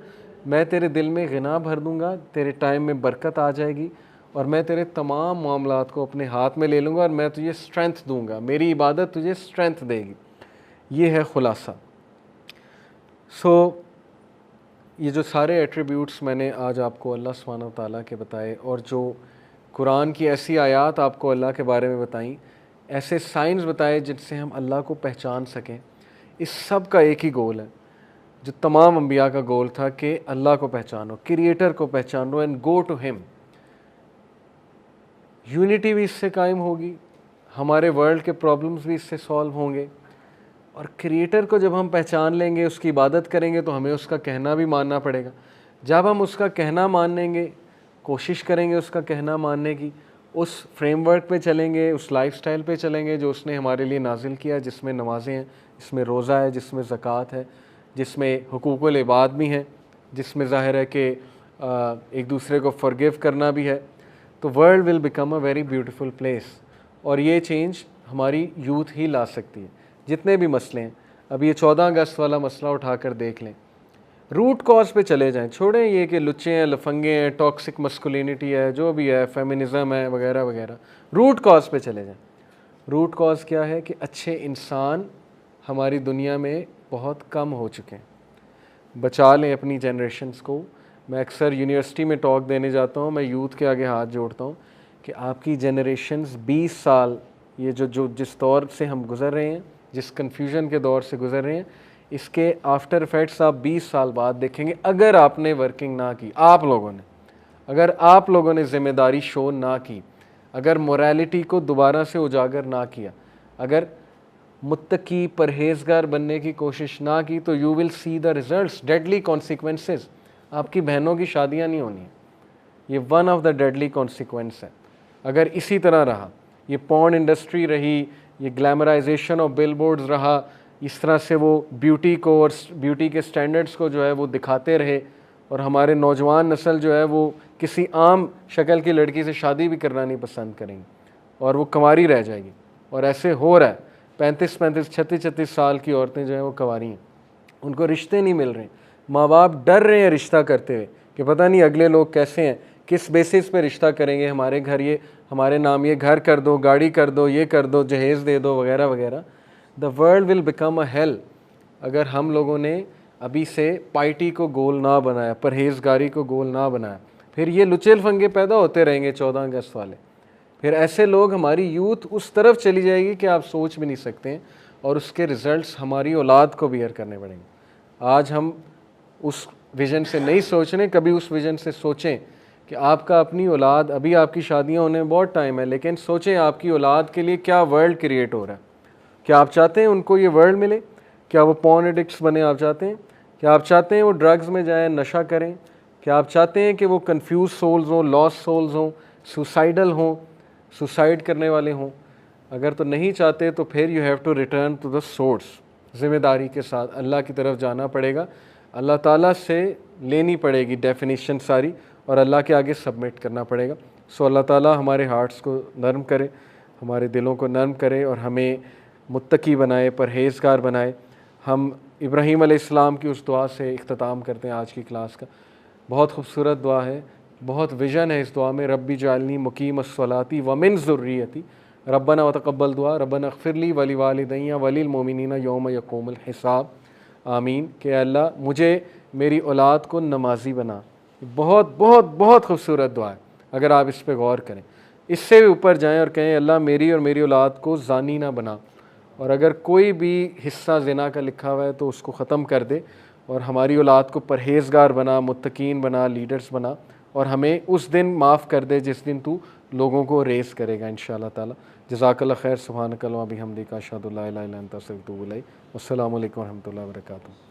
मैं तेरे दिल में गिना भर दूंगा, तेरे टाइम में बरकत आ जाएगी, और मैं तेरे तमाम मामलात को अपने हाथ में ले लूँगा, और मैं तुझे स्ट्रेंथ दूंगा। मेरी इबादत तुझे स्ट्रेंथ देगी। ये है खुलासा। ये जो सारे एट्रीब्यूट्स मैंने आज आपको अल्लाह सुब्हानहू व तआला के बताए, और जो कुरान की ऐसी आयात आपको अल्लाह के बारे में बताई, ऐसे साइंस बताए जिनसे हम अल्लाह को पहचान सकें, इस सब का एक ही गोल है जो तमाम अंबिया का गोल था कि अल्लाह को पहचानो, क्रिएटर को पहचानो, and go to him. Unity भी इससे कायम होगी, हमारे वर्ल्ड के प्रॉब्लम्स भी इससे सॉल्व होंगे, और क्रिएटर को जब हम पहचान लेंगे, उसकी इबादत करेंगे, तो हमें उसका कहना भी मानना पड़ेगा। जब हम उसका कहना मान लेंगे, कोशिश करेंगे उसका कहना मानने की, उस फ्रेमवर्क पे चलेंगे, उस लाइफस्टाइल पे चलेंगे जो उसने हमारे लिए नाजिल किया, जिसमें नमाज़ें हैं, जिसमें रोज़ा है, जिसमें ज़कात है, जिसमें हुकूकुल इबाद भी हैं, जिसमें ज़ाहिर है कि एक दूसरे को फॉरगिव करना भी है, तो world will become a very beautiful place. और ये चेंज हमारी यूथ ही ला सकती है। जितने भी मसले हैं, अब ये 14 अगस्त वाला मसला उठाकर देख लें, रूट कॉज पे चले जाएं, छोड़ें ये कि लुच्चे हैं, लफंगे हैं, टॉक्सिक मस्कुलिनिटी है, जो भी है, फेमिनिज़म है वगैरह वगैरह। रूट कॉज पे चले जाएं। रूट कॉज क्या है कि अच्छे इंसान हमारी दुनिया में बहुत कम हो चुके हैं। बचा लें अपनी जनरेशन्स को। मैं अक्सर यूनिवर्सिटी में टॉक देने जाता हूँ, मैं यूथ के आगे हाथ जोड़ता हूँ कि आपकी जनरेशन्स 20 साल, ये जो जिस दौर से हम गुज़र रहे हैं, जिस कन्फ्यूजन के दौर से गुज़र रहे हैं, इसके आफ्टर इफ़ेक्ट्स आप 20 साल बाद देखेंगे। अगर आपने वर्किंग ना की, अगर आप लोगों ने ज़िम्मेदारी शो ना की, अगर मोरालिटी को दोबारा से उजागर ना किया, अगर मुत्तकी परहेज़गार बनने की कोशिश ना की, तो you will see the results, deadly consequences. आपकी बहनों की शादियां नहीं होनी है, ये one of the deadly consequence है। अगर इसी तरह रहा, ये पॉर्न इंडस्ट्री रही, ये ग्लैमराइजेशन ऑफ बिलबोर्ड्स रहा, इस तरह से वो ब्यूटी को और ब्यूटी के स्टैंडर्ड्स को जो है वो दिखाते रहे, और हमारे नौजवान नस्ल जो है वो किसी आम शक्ल की लड़की से शादी भी करना नहीं पसंद करेंगी, और वो कंवारी रह जाएगी। और ऐसे हो रहा है, 35-35, 36-36 साल की औरतें जो हैं वो कंवारी हैं, उनको रिश्ते नहीं मिल रहे। माँ बाप डर रहे हैं रिश्ता करते हुए कि पता नहीं अगले लोग कैसे हैं, किस बेसिस पे रिश्ता करेंगे, हमारे घर ये, हमारे नाम ये घर कर दो, गाड़ी कर दो, ये कर दो, जहेज़ दे दो, वगैरह वगैरह। The world will become a hello अगर हम लोगों ने अभी से पाइटी को गोल ना बनाया, परहेज़गारी को गोल ना बनाया। फिर ये लुचेल फंगे पैदा होते रहेंगे 14 अगस्त वाले। फिर ऐसे लोग, हमारी यूथ उस तरफ चली जाएगी कि आप सोच भी नहीं सकते हैं, और उसके रिज़ल्ट्स हमारी औलाद को बियर करने पड़ेंगे। आज हम उस विज़न से नहीं सोच रहे, कभी उस विज़न से सोचें कि आपका अपनी औलाद, अभी आपकी शादियां होने में बहुत टाइम है, लेकिन सोचें आपकी औलाद के लिए क्या वर्ल्ड क्रिएट हो रहा है। क्या आप चाहते हैं उनको ये वर्ल्ड मिले? क्या वो पॉर्न एडिक्ट्स बने? आप चाहते हैं? क्या आप चाहते हैं वो ड्रग्स में जाएं, नशा करें? क्या आप चाहते हैं कि वो कंफ्यूज सोल्स हों, लॉस्ट सोल्स हों, सुसाइडल हों, सुसाइड करने वाले हों? अगर तो नहीं चाहते तो फिर you have to return to the source. ज़िम्मेदारी के साथ अल्लाह की तरफ जाना पड़ेगा, अल्लाह ताला से लेनी पड़ेगी डेफिनेशन सारी, और अल्लाह के आगे सबमिट करना पड़ेगा। सो अल्लाह ताला हमारे हार्ट्स को नरम करे, हमारे दिलों को नरम करे और हमें मुत्तकी बनाए, परहेज़गार बनाए। हम इब्राहीम अलैहिस्सलाम की उस दुआ से इख्तिताम करते हैं आज की क्लास का। बहुत खूबसूरत दुआ है, बहुत विजन है इस दुआ में। रब्बी जालनी मुकीम अस्सलाती व मिन ज़ुर्रियती रब्बना व तक़ब्बल दुआ रब्बना अग़फ़िरली वली वालिदैया वलिल मोमिनीना यौम यक़ूमुल हिसाब आमीन। कि अल्लाह मुझे, मेरी औलाद को नमाजी बना। बहुत बहुत बहुत खूबसूरत दुआ है, अगर आप इस पर गौर करें। इससे भी ऊपर जाएं और कहें अल्लाह मेरी और मेरी औलाद को ज़ानी ना बना, और अगर कोई भी हिस्सा ज़िना का लिखा हुआ है तो उसको ख़त्म कर दे, और हमारी औलाद को परहेज़गार बना, मुत्तकीन बना, लीडर्स बना, और हमें उस दिन माफ़ कर दे जिस दिन तू लोगों को रेस करेगा इंशाअल्लाह ताला। जज़ाकल्लाह खैर। सुब्हानकल्लाह व बिहम्दिका अशहदु अल्ला इलाहा इल्ला अंता अस्तग़फिरुका व अतूबु इलैक। अस्सलामु अलैकुम व रहमतुल्लाहि व बरकातुहू।